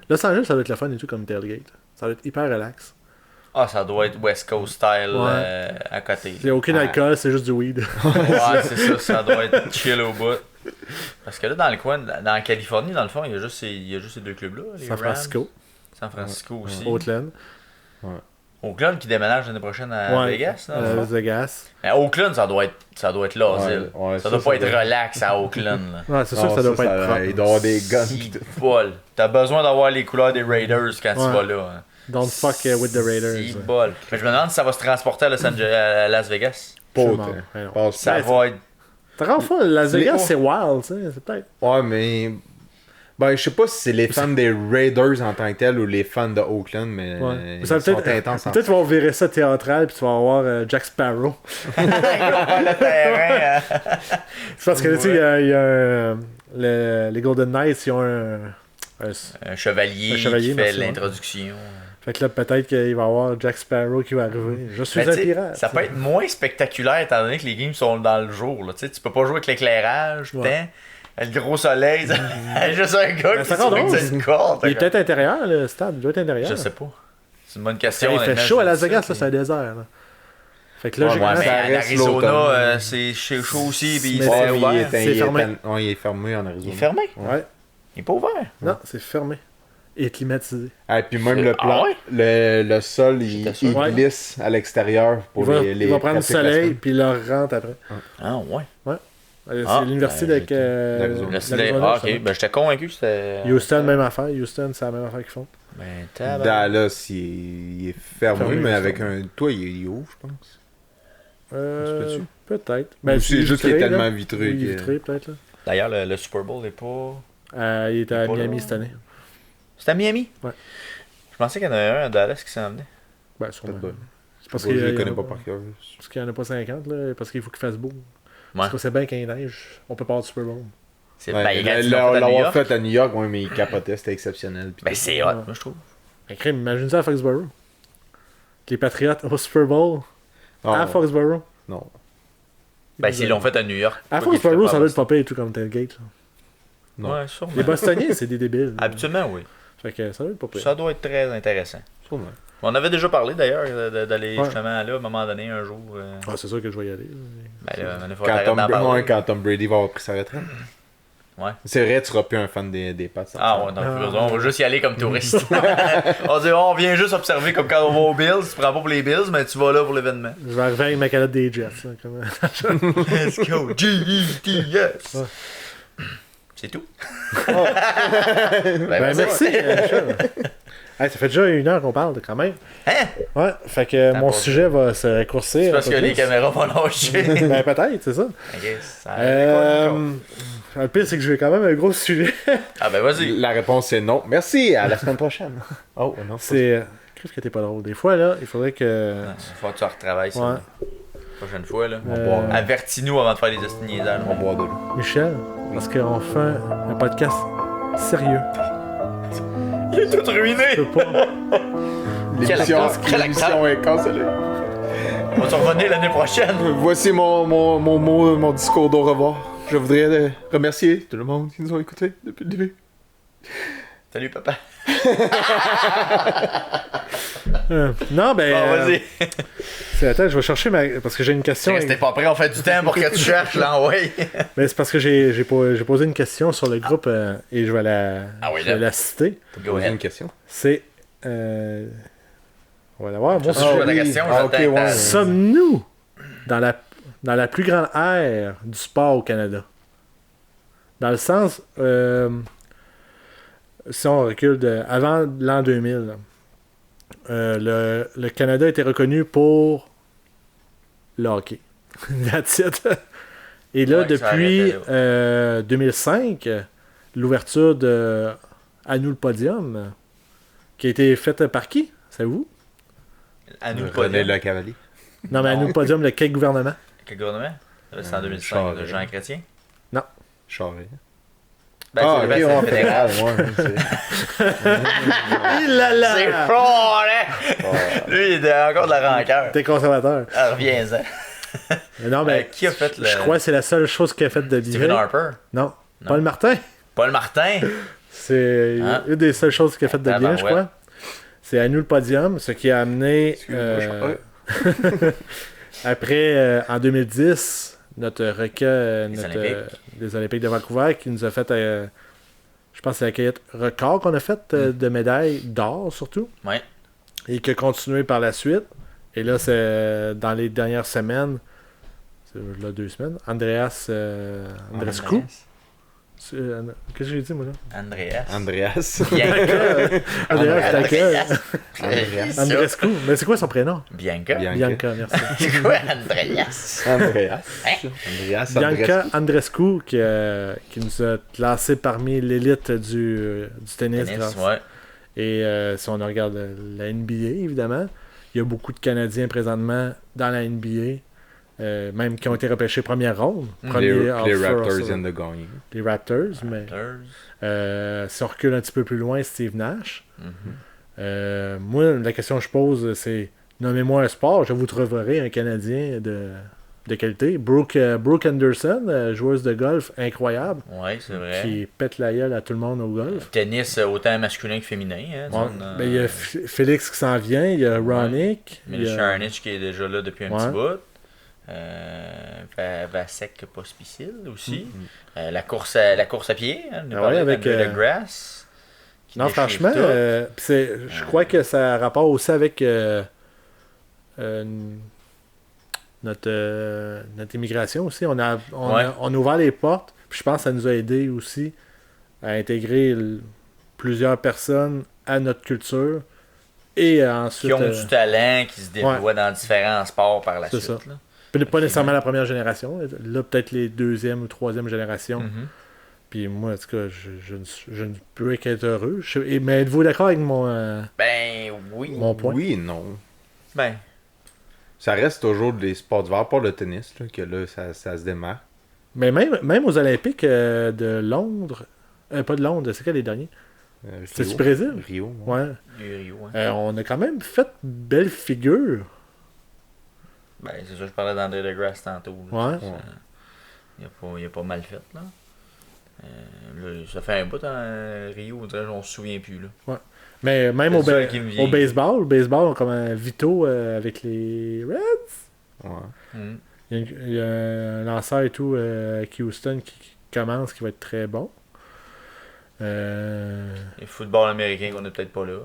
Los Angeles, ça doit être le fun et tout comme tailgate. Ça doit être hyper relax. Ah, ça doit être West Coast style Ouais. à côté. Il n'y a aucun alcool, c'est juste du weed. Ouais, c'est ça. Ça doit être chill au bout. Parce que là, dans le coin, dans la Californie, dans le fond, il y a juste ces deux clubs-là. Les San Rams. Francisco, San Francisco aussi. Oakland, Oakland qui déménage l'année prochaine à Ouais. Vegas. Dans le fond. Vegas. Mais Oakland, ça doit être l'asile. Ouais, ouais, ça doit ça pas être doit- relax à Oakland. Là. Ouais, c'est sûr que ça doit pas être propre. Il doit y avoir des guns. Si pis tout. bol. T'as besoin d'avoir les couleurs des Raiders quand tu Ouais. vas là. Hein. Don't fuck with the Raiders. Si bol. Mais je me demande si ça va se transporter à à Las Vegas. Pas Je autant. m'en- ouais, non. Passe Ça pas. va être. T'as rare fois, Las Les- Vegas, c'est wild, tu sais. C'est peut-être. Ouais, mais... Ben, je sais pas si c'est les fans des Raiders en tant que tels ou les fans de Oakland, mais Ouais. ils Ça sont peut-être intenses en peut-être qu'ils vont virer ça théâtral puis tu vas avoir Jack Sparrow. le terrain. C'est parce que, tu sais, il y a les Golden Knights, ils ont un- Un chevalier, Un chevalier, qui fait merci, ouais. l'introduction. Fait que là, peut-être qu'il va y avoir Jack Sparrow qui va arriver. Je suis Mais un tu sais, pirate. ça peut être moins spectaculaire étant donné que les games sont dans le jour. Là. Tu sais, tu peux pas jouer avec l'éclairage, Ouais. tant. Le gros soleil, juste un gars Ben, qui c'est encore swing drôle. sur une corde. Il est peut-être intérieur, le stade. Il doit être intérieur. Je sais pas. C'est une bonne question. Il fait honnêtement, chaud à je Las dis Vegas, ça, là, c'est un désert. Là. Fait que Ouais, logiquement, Ouais, mais Ça en reste Arizona, l'automne. c'est chaud aussi, puis Mais c'est c'est ouvert. c'est fermé. Ouais, il est fermé en Arizona. Il est fermé? Ouais. Il est pas ouvert. Non, c'est fermé. Et climatisé. Ah, puis même le plan, ouais? le sol, il Ouais. glisse à l'extérieur pour Il va, les il va prendre du pratiques la soleil, semaine. puis il leur rentre après. Ah, ouais. C'est Ah, l'université ben, de l'Arizona. Ah, ok. Ben, j'étais convaincu que c'était. Houston, même affaire. Houston, c'est la même affaire qu'ils font. Ben, tabarnak. Dallas, il est fermé, Fermé, mais c'est avec ça. un toit, il est haut, je pense. Euh, Se peut-être. Ou c'est juste qu'il est vitré, tellement là. vitré Oui, il est que- vitré, peut-être. Là. D'ailleurs, le Super Bowl n'est pas. Il était à Pas Miami là. cette année. C'était à Miami? Ouais. Je pensais qu'il y en avait un à Dallas qui s'en venait. Ben, sûrement. Peut-être pas. C'est parce Je qu'il les y connais en a pas par cœur. Parce qu'il n'y en a pas 50, là, parce qu'il faut qu'il fasse beau. Ouais. Parce que c'est bien qu'il neige, on peut pas avoir du Super Bowl. C'est Ouais, ben, quand ils l'ont fait à New l'avoir York. fait à New York, ouais, mais il capotait, c'était exceptionnel. puis Ben, tout. c'est hot, Ouais. moi, je trouve. Mais crime, imagine ça à Foxborough. Les Patriots au Super Bowl Ah, à Foxborough. non. Ben, s'ils l'ont fait à New York. À pourquoi qu'ils Foxborough, le ça feraient doit pas être pas pire et tout comme Tailgate. là. Non. Ouais, sûrement. Les Bostoniens, c'est des débiles. Habituellement, oui. Fait que ça doit être pas pire. Ça doit être très intéressant. Sûrement. On avait déjà parlé d'ailleurs d'aller Ouais. justement là, à un moment donné, un jour. Ah, c'est sûr que je vais y aller. Ben là, il faut Quand arrêter Tom, d'en parler. quand Tom Brady va avoir pris sa retraite. Ouais. C'est vrai, tu seras plus un fan des Pats. Ah ouais, donc on va juste y aller comme touriste. On dit, on vient juste observer comme quand on va aux Bills, tu prends pas pour les Bills, mais tu vas là pour l'événement. Je vais arriver avec ma calotte des Jets. Là, comme... Let's go, G-E-T-S! C'est tout. Ben, merci. Michel. Hey, ça fait déjà 1 heure qu'on parle quand même. Hein? Ouais, fait que T'as mon pas sujet va se raccourcir. C'est parce un que peu les plus. caméras vont lâcher. Ben peut-être, c'est ça. Ok, ça arrive quoi, Le pire, c'est que j'ai quand même un gros sujet. Ah ben vas-y. La réponse c'est non. Merci, à la semaine prochaine. Oh, non. C'est. Qu'est-ce que t'es pas drôle. Des fois, là, il faudrait que. Il faut que tu retravailles ça. Ouais. là. Prochaine fois, là. Euh, Avertis-nous avant de faire les estignisages. On boit de l'eau. Michel, parce qu'on fait un podcast sérieux. Il est tout ruiné! Je peux pas. L'émission est cancellée. On va te revenir l'année prochaine. Voici mon discours d'au revoir. Je voudrais remercier tout le monde qui nous a écoutés depuis le début. Salut papa. Non, ben. Bon, vas-y. Attends, je vais chercher ma. Parce que j'ai une question. Restez pas prêt, on fait du temps pour que tu cherches là, ouais. Mais c'est parce que j'ai posé une question sur le groupe et je vais Ah oui, je vais là. la citer. Go Posez une ahead. question. C'est. On va la voir. Moi, Je vois ta question, ok, j'attends ouais. ta- sommes-nous dans la plus grande ère du sport au Canada? Dans le sens, si on recule avant l'an 2000, le Canada a été reconnu pour le hockey. That's it. Et là, Ouais, ça depuis arrêtait 2005, l'ouverture de À nous le podium, qui a été faite par qui? C'est vous? À nous le René podium. Le Cavalier. Non, mais À nous le podium, le quel gouvernement? Quel gouvernement? Là, c'est en 2005, Charest. de Jean Chrétien. Charest. Ben, Ah, c'est ok, le on best fédéral. Il là là! C'est fort, hein? Lui, il a encore de la rancœur. T'es conservateur. Ah, reviens-en. Mais non, mais Qui a fait le. je crois que c'est la seule chose qu'il a fait de Stephen bien. Harper. Non, Paul Martin. Paul Martin. C'est Hein? une des seules choses qu'il a fait de bien, je Tabarouette. crois. C'est À nous le podium, ce qui a amené Excuse-moi, je- après, en 2010, notre requin Les Olympiques. des Olympiques de Vancouver qui nous a fait, je pense que c'est la cueillette record qu'on a faite de médailles d'or surtout, Ouais. et qui a continué par la suite. Et là, c'est dans les dernières semaines, c'est là 2 semaines, Andreas Andrescu. Qu'est-ce que j'ai dit, moi, là? Andreas. Andreas. Bianca. Andreas, t'as quel? Andreas. Andrescu. Mais c'est quoi son prénom? Bianca. Bianca, merci. C'est quoi Andreas? Andreas. Hein? Andreas. Bianca Andrescu qui nous a classé parmi l'élite du tennis. Tennis, grâce- ouais. Et si on regarde la NBA, évidemment, il y a beaucoup de Canadiens présentement dans la NBA, même qui ont été repêchés première ronde. Premier Les All-Star, Raptors ça. viennent de gagner. Les Raptors, mais si on recule un petit peu plus loin, Steve Nash. Moi, la question que je pose, c'est nommez-moi un sport, je vous trouverai un Canadien de qualité. Brooke Anderson, joueuse de golf incroyable, Ouais, c'est vrai. qui pète la gueule à tout le monde au golf. Tennis autant masculin que féminin. Hein, Ouais. disons, Ben, il y a Félix qui s'en vient, il y a Ronick, il y Millie a Charnich qui est déjà là depuis un Ouais. petit bout. Vasek Pospisil aussi. La course à pied, hein, avec de Grass. Non, franchement, je crois que ça a rapport aussi avec notre immigration aussi. On a ouvert les portes. Puis je pense que ça nous a aidé aussi à intégrer plusieurs personnes à notre culture. Et ensuite, qui ont du talent, qui se déploient dans différents sports par la suite. Ça. Là. Pas nécessairement la première génération. Là, peut-être les deuxième ou troisième génération. Puis moi, en tout cas, je ne peux qu'être heureux. Mais êtes-vous d'accord avec mon point? Oui et non. Ben, ça reste toujours des sports d'hiver, pas le tennis, là, que là, ça se démarre. Mais même aux Olympiques de Londres, pas de Londres, c'est quoi les derniers? C'est du Brésil? Rio. Ouais. Rio, on a quand même fait belle figure. Ben, c'est ça, je parlais d'André DeGrasse tantôt. Là, il a pas mal fait, là. Là, ça fait un bout en Rio, on se souvient plus, là. Ouais. Mais même au baseball, comme un Vito avec les Reds. Ouais. Il y a un lanceur et tout avec Houston qui commence, qui va être très bon. Le football américain qu'on n'est peut-être pas là.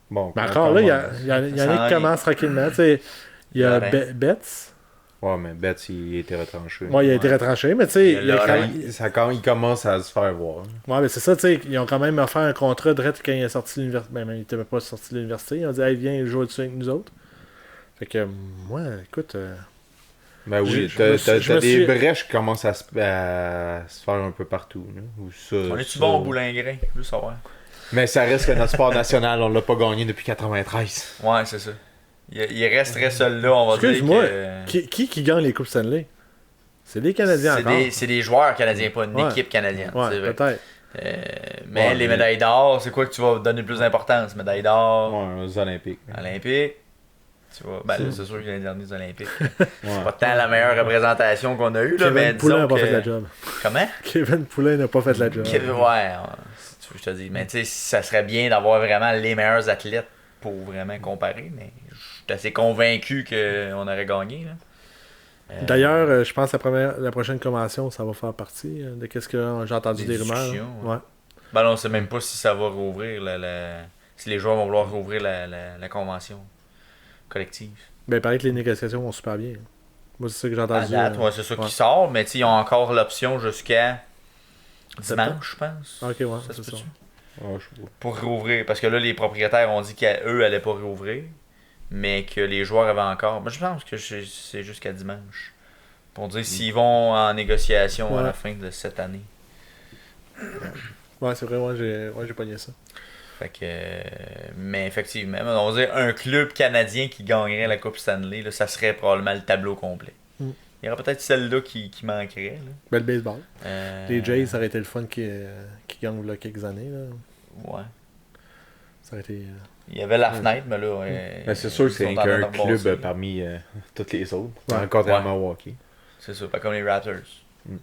Bon, mais encore là, il y en a qui commencent tranquillement. Il y a Betts. Ouais, mais Betts, il a été retranché. Ouais, il a été retranché, mais tu sais, il commence à se faire voir. Ouais, mais c'est ça, tu sais, ils ont quand même offert un contrat direct quand il est sorti de l'université. Ben, il était même pas sorti de l'université. Ils ont dit, hey, viens jouer dessus avec nous autres. Fait que, moi, écoute. Ben oui, t'as des brèches qui commencent à se faire un peu partout. Là, on est-tu bon au boulingrin? Je veux savoir. Mais ça reste que notre sport national, on l'a pas gagné depuis 93. Ouais, c'est ça. Il resterait seul là, on va dire. Excuse-moi, qui gagne les Coupes Stanley? C'est les Canadiens encore. C'est des joueurs canadiens, pas une équipe canadienne. Ouais, peut-être. Mais les médailles d'or, c'est quoi que tu vas donner le plus d'importance? Médailles d'or? Ouais, aux Olympiques. Olympiques. Tu vois, ben là, c'est sûr que les derniers Olympiques. C'est pas tant la meilleure représentation qu'on a eue, là, mais Kevin Poulin n'a pas que... fait la job. Comment? Kevin Poulin n'a pas fait la job. Ouais, si tu veux, je te dis. Mais tu sais, ça serait bien d'avoir vraiment les meilleurs athlètes pour vraiment comparer, mais je suis assez convaincu qu'on aurait gagné. Là. D'ailleurs, je pense que la prochaine convention, ça va faire partie de ce que j'ai entendu des rumeurs. Ouais. Ben là, on sait même pas si ça va rouvrir, si les joueurs vont vouloir rouvrir la convention collective. Ben, il paraît que les négociations vont super bien. Moi, c'est ça que j'ai entendu. C'est ça qui sort, mais ils ont encore l'option jusqu'à dimanche, je pense. Ok, ouais, ça se peut-tu? Ouais, pour rouvrir, parce que là, les propriétaires ont dit qu'eux allaient pas rouvrir, mais que les joueurs avaient encore. Moi, je pense que c'est jusqu'à dimanche. Pour dire s'ils vont en négociation à la fin de cette année. Ouais, c'est vrai, moi j'ai pogné ça. Fait que, mais effectivement, on va dire un club canadien qui gagnerait la Coupe Stanley, là, ça serait probablement le tableau complet. Il y aurait peut-être celle-là qui manquerait. Là. Ben, le baseball. Les Jays, ça aurait été le fun qui gagnent là quelques années. Là. Ouais. Ça aurait été. Il y avait la fenêtre, mais là. Ben, c'est sûr que c'est qu'un club parmi toutes les autres. Contrairement à Milwaukee. C'est ça, pas comme les Raptors.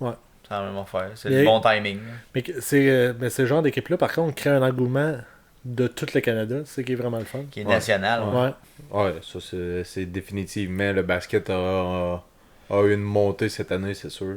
Ouais. C'est la même affaire. C'est le bon timing. Mais ce genre d'équipe-là, par contre, crée un engouement de tout le Canada. C'est ce qui est vraiment le fun. Qui est national. Ouais, ça c'est définitivement. Le basket a eu une montée cette année, c'est sûr.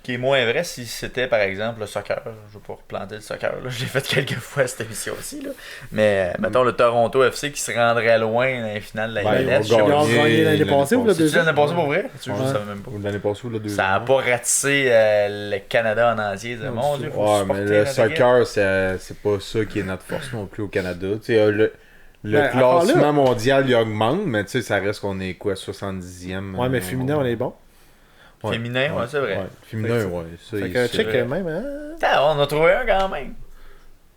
Qui est moins vrai si c'était par exemple le soccer. Je veux pas replanter le soccer. Là. Je l'ai fait quelques fois cette émission aussi. Là. Mais mettons le Toronto FC qui se rendrait loin dans les finales de la MLS. Ils ont gagné l'année passée ou la deuxième? L'année passée pour vrai? Je savais même pas. L'année passée ou la deuxième? Ça a pas ratissé le Canada en entier. Mon Dieu, ouais, mais le soccer, c'est pas ça qui est notre force non plus au Canada. Tu sais, le classement mondial il augmente, mais tu sais, ça reste qu'on est quoi, 70e. Ouais, mais féminin, on est bon. Ouais. Féminin, ouais, c'est vrai. Ouais. Féminin, ouais. Ça, fait que check même, hein? On a trouvé un quand même.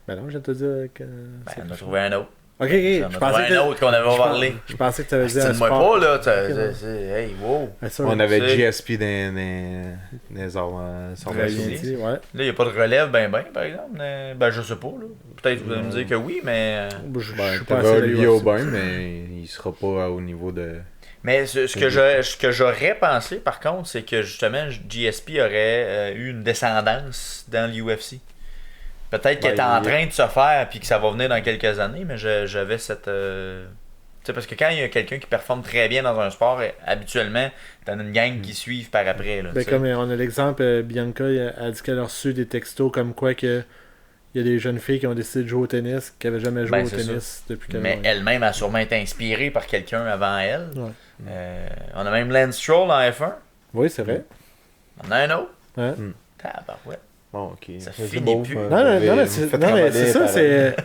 Ben non, je viens de te dire que. On a trouvé un autre. Ok, je pensais un autre qu'on avait parlé. Je pensais que tu avais dit un sport. Dis-moi pas, là. Hey, wow. On avait GSP dans les formations. Là, il n'y a pas de relève, par exemple. Ben, je sais pas, là. Peut-être que vous allez me dire que oui, mais. Je suis pas assez Olivier Aubin, mais il sera pas au niveau de. Mais ce que j'aurais pensé, par contre, c'est que justement, GSP aurait eu une descendance dans l'UFC. Peut-être qu'elle est en train de se faire puis que ça va venir dans quelques années, mais j'avais cette sais, parce que quand il y a quelqu'un qui performe très bien dans un sport, habituellement, t'en as une gang qui suivent par après. Là, Comme on a l'exemple, Bianca a dit qu'elle a reçu des textos comme quoi que il y a des jeunes filles qui ont décidé de jouer au tennis, qui n'avaient jamais joué au tennis depuis qu'elle Mais elle-même a sûrement été inspirée par quelqu'un avant elle. Ouais. On a même Lance Stroll en F1. Oui, c'est vrai. On a un autre. Ouais. Tabarouette. Bon, ok. Ça c'est finit beau, plus. vous Non, mais c'est ça, c'est...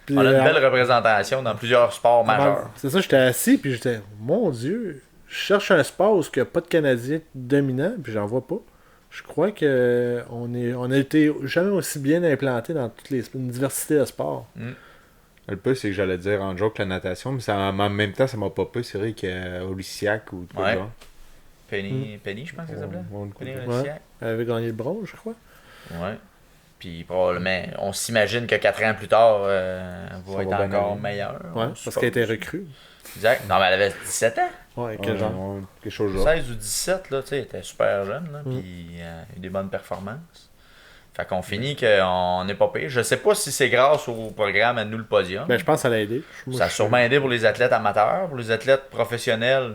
Puis, On a une belle représentation dans plusieurs sports majeurs. C'est ça, j'étais assis, puis j'étais, mon Dieu, je cherche un sport où il n'y a pas de Canadiens dominants, puis j'en vois pas. Je crois que on a été jamais aussi bien implanté dans toutes une diversité de sports. Le plus, c'est que j'allais dire en joke la natation, mais en même temps, ça m'a pas peur. C'est vrai qu'au Lysiac ou quoi de genre. Penny, je pense que ça s'appelait. Penny Lysiac. Elle avait gagné le bronze, je crois. Ouais. Puis probablement, on s'imagine que 4 ans plus tard, elle va être encore meilleure. Ouais, parce qu'elle était recrue. Exact. Non, mais elle avait 17 ans. Ouais, quel genre. Quelque chose genre. 16 ou 17, là, tu sais, elle était super jeune, là, puis elle a eu des bonnes performances. Fait qu'on finit qu'on n'est pas pire. Je sais pas si c'est grâce au programme à nous le podium. Ben, je pense que ça l'a aidé. Ça a sûrement aidé pour les athlètes amateurs. Pour les athlètes professionnels,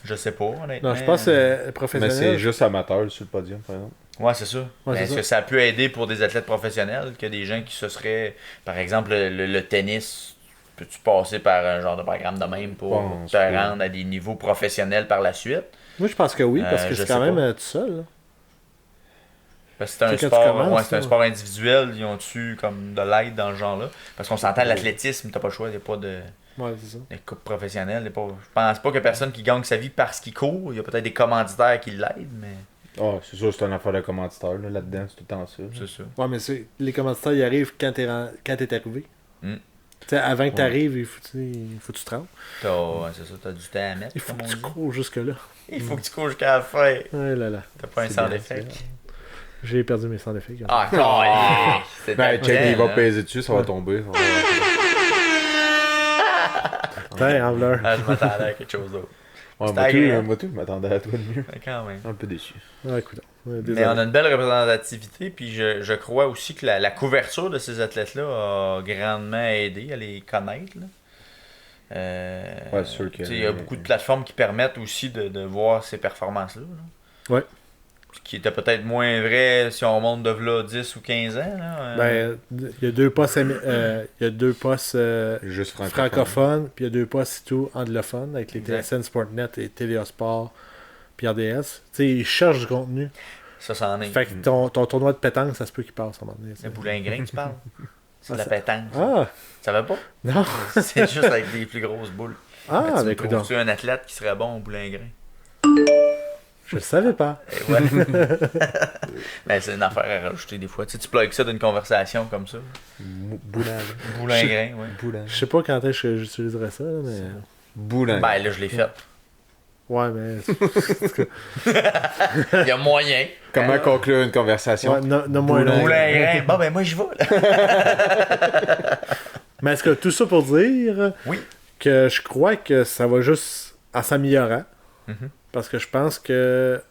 je sais pas, honnêtement. Non, je pense que professionnel. Mais c'est juste amateur sur le podium, par exemple. Ouais, c'est ça. Ouais, Est-ce que ça a pu aider pour des athlètes professionnels, que des gens qui se seraient, par exemple, le tennis, peux-tu passer par un genre de programme de même pour te rendre à des niveaux professionnels par la suite? Moi, je pense que oui, parce que c'est quand même tout seul. Là. Parce que c'est un sport individuel, ils ont-tu comme de l'aide dans ce genre-là? Parce qu'on s'entend, l'athlétisme, t'as pas le choix, il n'y a pas de... Ouais, c'est ça. Des coupes professionnelles. Je pense pas que personne qui gagne sa vie parce qu'il court. Il y a peut-être des commanditaires qui l'aident, mais... Ah, c'est sûr, c'est une affaire de commanditaire. Là-dedans, c'est tout le temps ça. C'est ça. Ouais, mais les commanditaires, ils arrivent quand t'es arrivé. Tu sais, avant que t'arrives, il faut que tu te rendes. C'est ça, t'as du temps à mettre. Il faut que tu cours jusque-là. Il faut que tu cours jusqu'à la fin. Ouais, là. T'as pas un sans d'effet. J'ai perdu mes sans d'effet. Ah, non! Ben, check, il va peser dessus, ça va tomber. Tiens, Ambler. Je m'attendais à quelque chose d'autre. Moi, tout, je m'attendais à toi de mieux. Quand même. Un peu déçu. Ouais, écoute. Mais on a une belle représentativité, puis je crois aussi que la couverture de ces athlètes-là a grandement aidé à les connaître. Là. Ouais, c'est sûr que... Il y a beaucoup de plateformes qui permettent aussi de voir ces performances-là. Là. Ouais. Ce qui était peut-être moins vrai si on remonte de là 10 ou 15 ans. Là. Ben, il y a deux postes, juste francophones, puis il y a deux postes et tout anglophones avec les TSN Sportnet et Téléosport puis RDS. Tu sais, ils cherchent du contenu. Ça en est. Fait que ton tournoi de pétanque, ça se peut qu'il passe à un moment donné. Le boulingrin, tu parles? C'est de la pétanque. Ah! Ça va pas? Non! C'est juste avec des plus grosses boules. Ah, mais écoute. Tu un athlète qui serait bon au boulingrin? Je le savais pas. Ouais. Mais c'est une affaire à rajouter des fois. Tu sais, tu plugues ça d'une conversation comme ça. Boulingrin, ouais. Je sais pas quand est-ce que j'utiliserais ça, là, mais... Boulingrin. Ben là, je l'ai fait. Ouais, mais... Il y a moyen. Comment conclure une conversation? Ouais, boulingrin. Bon, ben moi, j'y vais. Mais est-ce que tout ça pour dire oui. que je crois que ça va juste en s'améliorant. Parce que je pense que,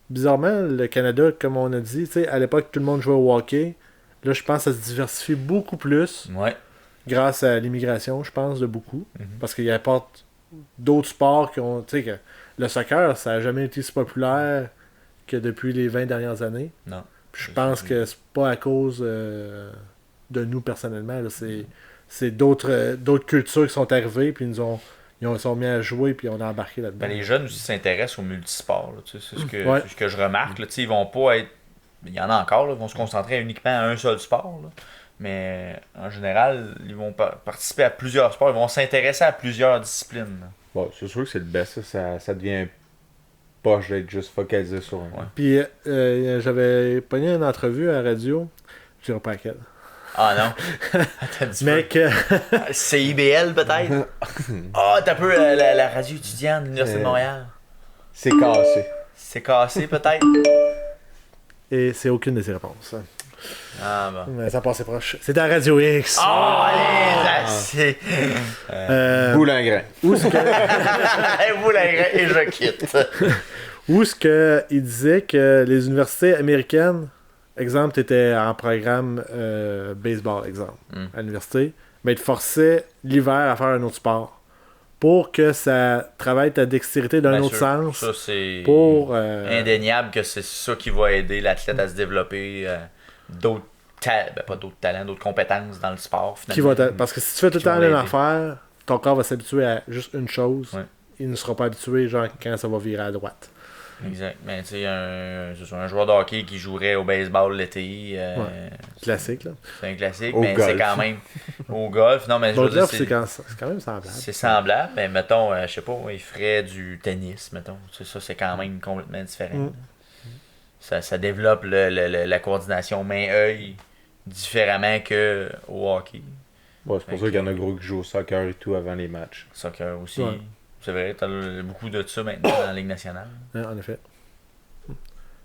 bizarrement, le Canada, comme on a dit, à l'époque, tout le monde jouait au hockey. Là, je pense que ça se diversifie beaucoup plus. Ouais. Grâce à l'immigration, je pense, de beaucoup. Parce qu'il apporte d'autres sports qui ont... Tu sais, que le soccer, ça n'a jamais été si populaire que depuis les 20 dernières années. Non. Puis je pense que c'est pas à cause de nous, personnellement. Là. C'est d'autres cultures qui sont arrivées, puis ils sont mis à jouer, puis on a embarqué là-dedans. Ben, les jeunes aussi s'intéressent au multisport. Là, c'est ce que je remarque. Là, ils vont pas être... Il y en a encore, là, ils vont se concentrer uniquement à un seul sport. Là. Mais en général, ils vont participer à plusieurs sports. Ils vont s'intéresser à plusieurs disciplines. Là. Bon, c'est sûr que c'est le best. Ça devient poche d'être juste focalisé sur un. Ouais. Puis j'avais pogné une entrevue à la radio. Je dirais pas laquelle. Ah non. Mais que... C'est IBL peut-être? Ah, t'as peu la radio étudiante de l'Université de Montréal. C'est cassé. C'est cassé peut-être? Et c'est aucune de ces réponses. Ah bon. Mais ça passait proche. C'était à Radio X. Oh, allez, c'est... Boulingrin. Où est-ce que... Boulingrin et je quitte. Où est-ce qu'il disait que les universités américaines, exemple, t'étais en programme baseball, exemple, à l'université. mais ils te forçaient l'hiver à faire un autre sport. Pour que ça travaille ta dextérité d'un autre sens. Ça, c'est indéniable que c'est ça qui va aider l'athlète à se développer d'autres pas d'autres talents, d'autres compétences dans le sport, finalement. Parce que si tu fais tout le temps la même affaire, ton corps va s'habituer à juste une chose. Ouais. Il ne sera pas habitué, genre, quand ça va virer à droite. Exact. Mais tu sais, un joueur de hockey qui jouerait au baseball l'été. Classique, là. C'est un classique, mais c'est quand même au golf. Non, mais golf, c'est quand même semblable. C'est semblable, mais mettons, je sais pas, il ferait du tennis, mettons. Ça, c'est quand même complètement différent. Ça développe la coordination main-œil différemment qu'au hockey. Ouais, c'est pour ça qu'il y en a gros qui jouent au soccer et tout avant les matchs. Soccer aussi. Ouais. C'est vrai, t'as beaucoup de ça maintenant dans la Ligue nationale. Ouais, en effet.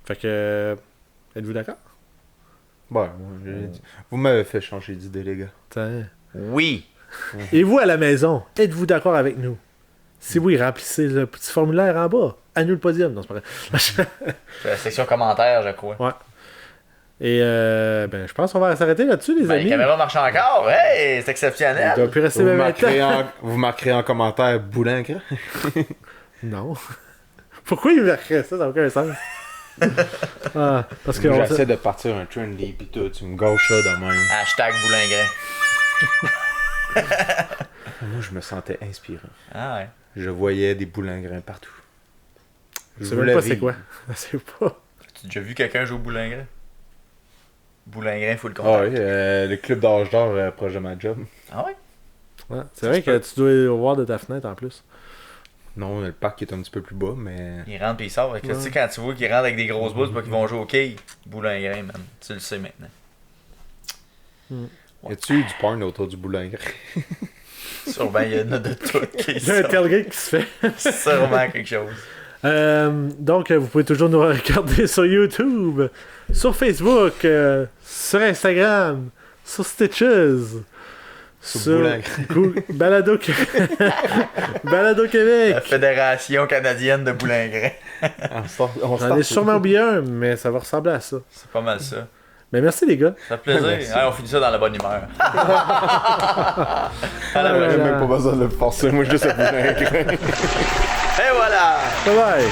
Fait que. Êtes-vous d'accord? Ouais, vous m'avez fait changer d'idée, les gars. Oui! Et vous, à la maison, êtes-vous d'accord avec nous? Si oui, remplissez le petit formulaire en bas. Annule le podium. Non, c'est pas vrai. C'est la section commentaires, je crois. Ouais. Et je pense qu'on va s'arrêter là-dessus, les amis. La caméra marche encore. Hey, c'est exceptionnel. Il doit plus rester vous marquerez en commentaire boulingre. Non. Pourquoi il marquerait ça? Ça n'a aucun sens. Parce que j'essaie de partir un trendy pis tout, tu me gauches ça de même. Hashtag boulingrin. Moi, je me sentais inspiré. Ah ouais. Je voyais des boulingrins partout. Je sais même pas c'est quoi. Je sais pas. As-tu déjà vu quelqu'un jouer au boulingrin? Boulingrin, faut le contact. Ah oui, le club d'âge d'or proche de ma job. Ah ouais? Ouais, c'est vrai que tu dois voir de ta fenêtre en plus. Non, le parc est un petit peu plus bas, mais... Il rentre et il sort. Tu sais, quand tu vois qu'ils rentrent avec des grosses boules, c'est pas qu'ils vont jouer au quai. Boulingrin, man. Tu le sais maintenant. Y a-tu eu du porn autour du boulingrin? Sûrement, il y en a de tout qui Il y a un tailgate qui se fait. Sûrement quelque chose. Donc, vous pouvez toujours nous regarder sur YouTube, sur Facebook, sur Instagram, sur Stitches, sur Balado Québec. La Fédération canadienne de boulingrin. J'en ai sûrement oublié un, mais ça va ressembler à ça. C'est pas mal ça. Mais merci les gars. Ça fait plaisir. On finit ça dans la bonne humeur. J'ai même pas besoin de le forcer. Moi, juste à boulingrin. Et voilà! Bye bye!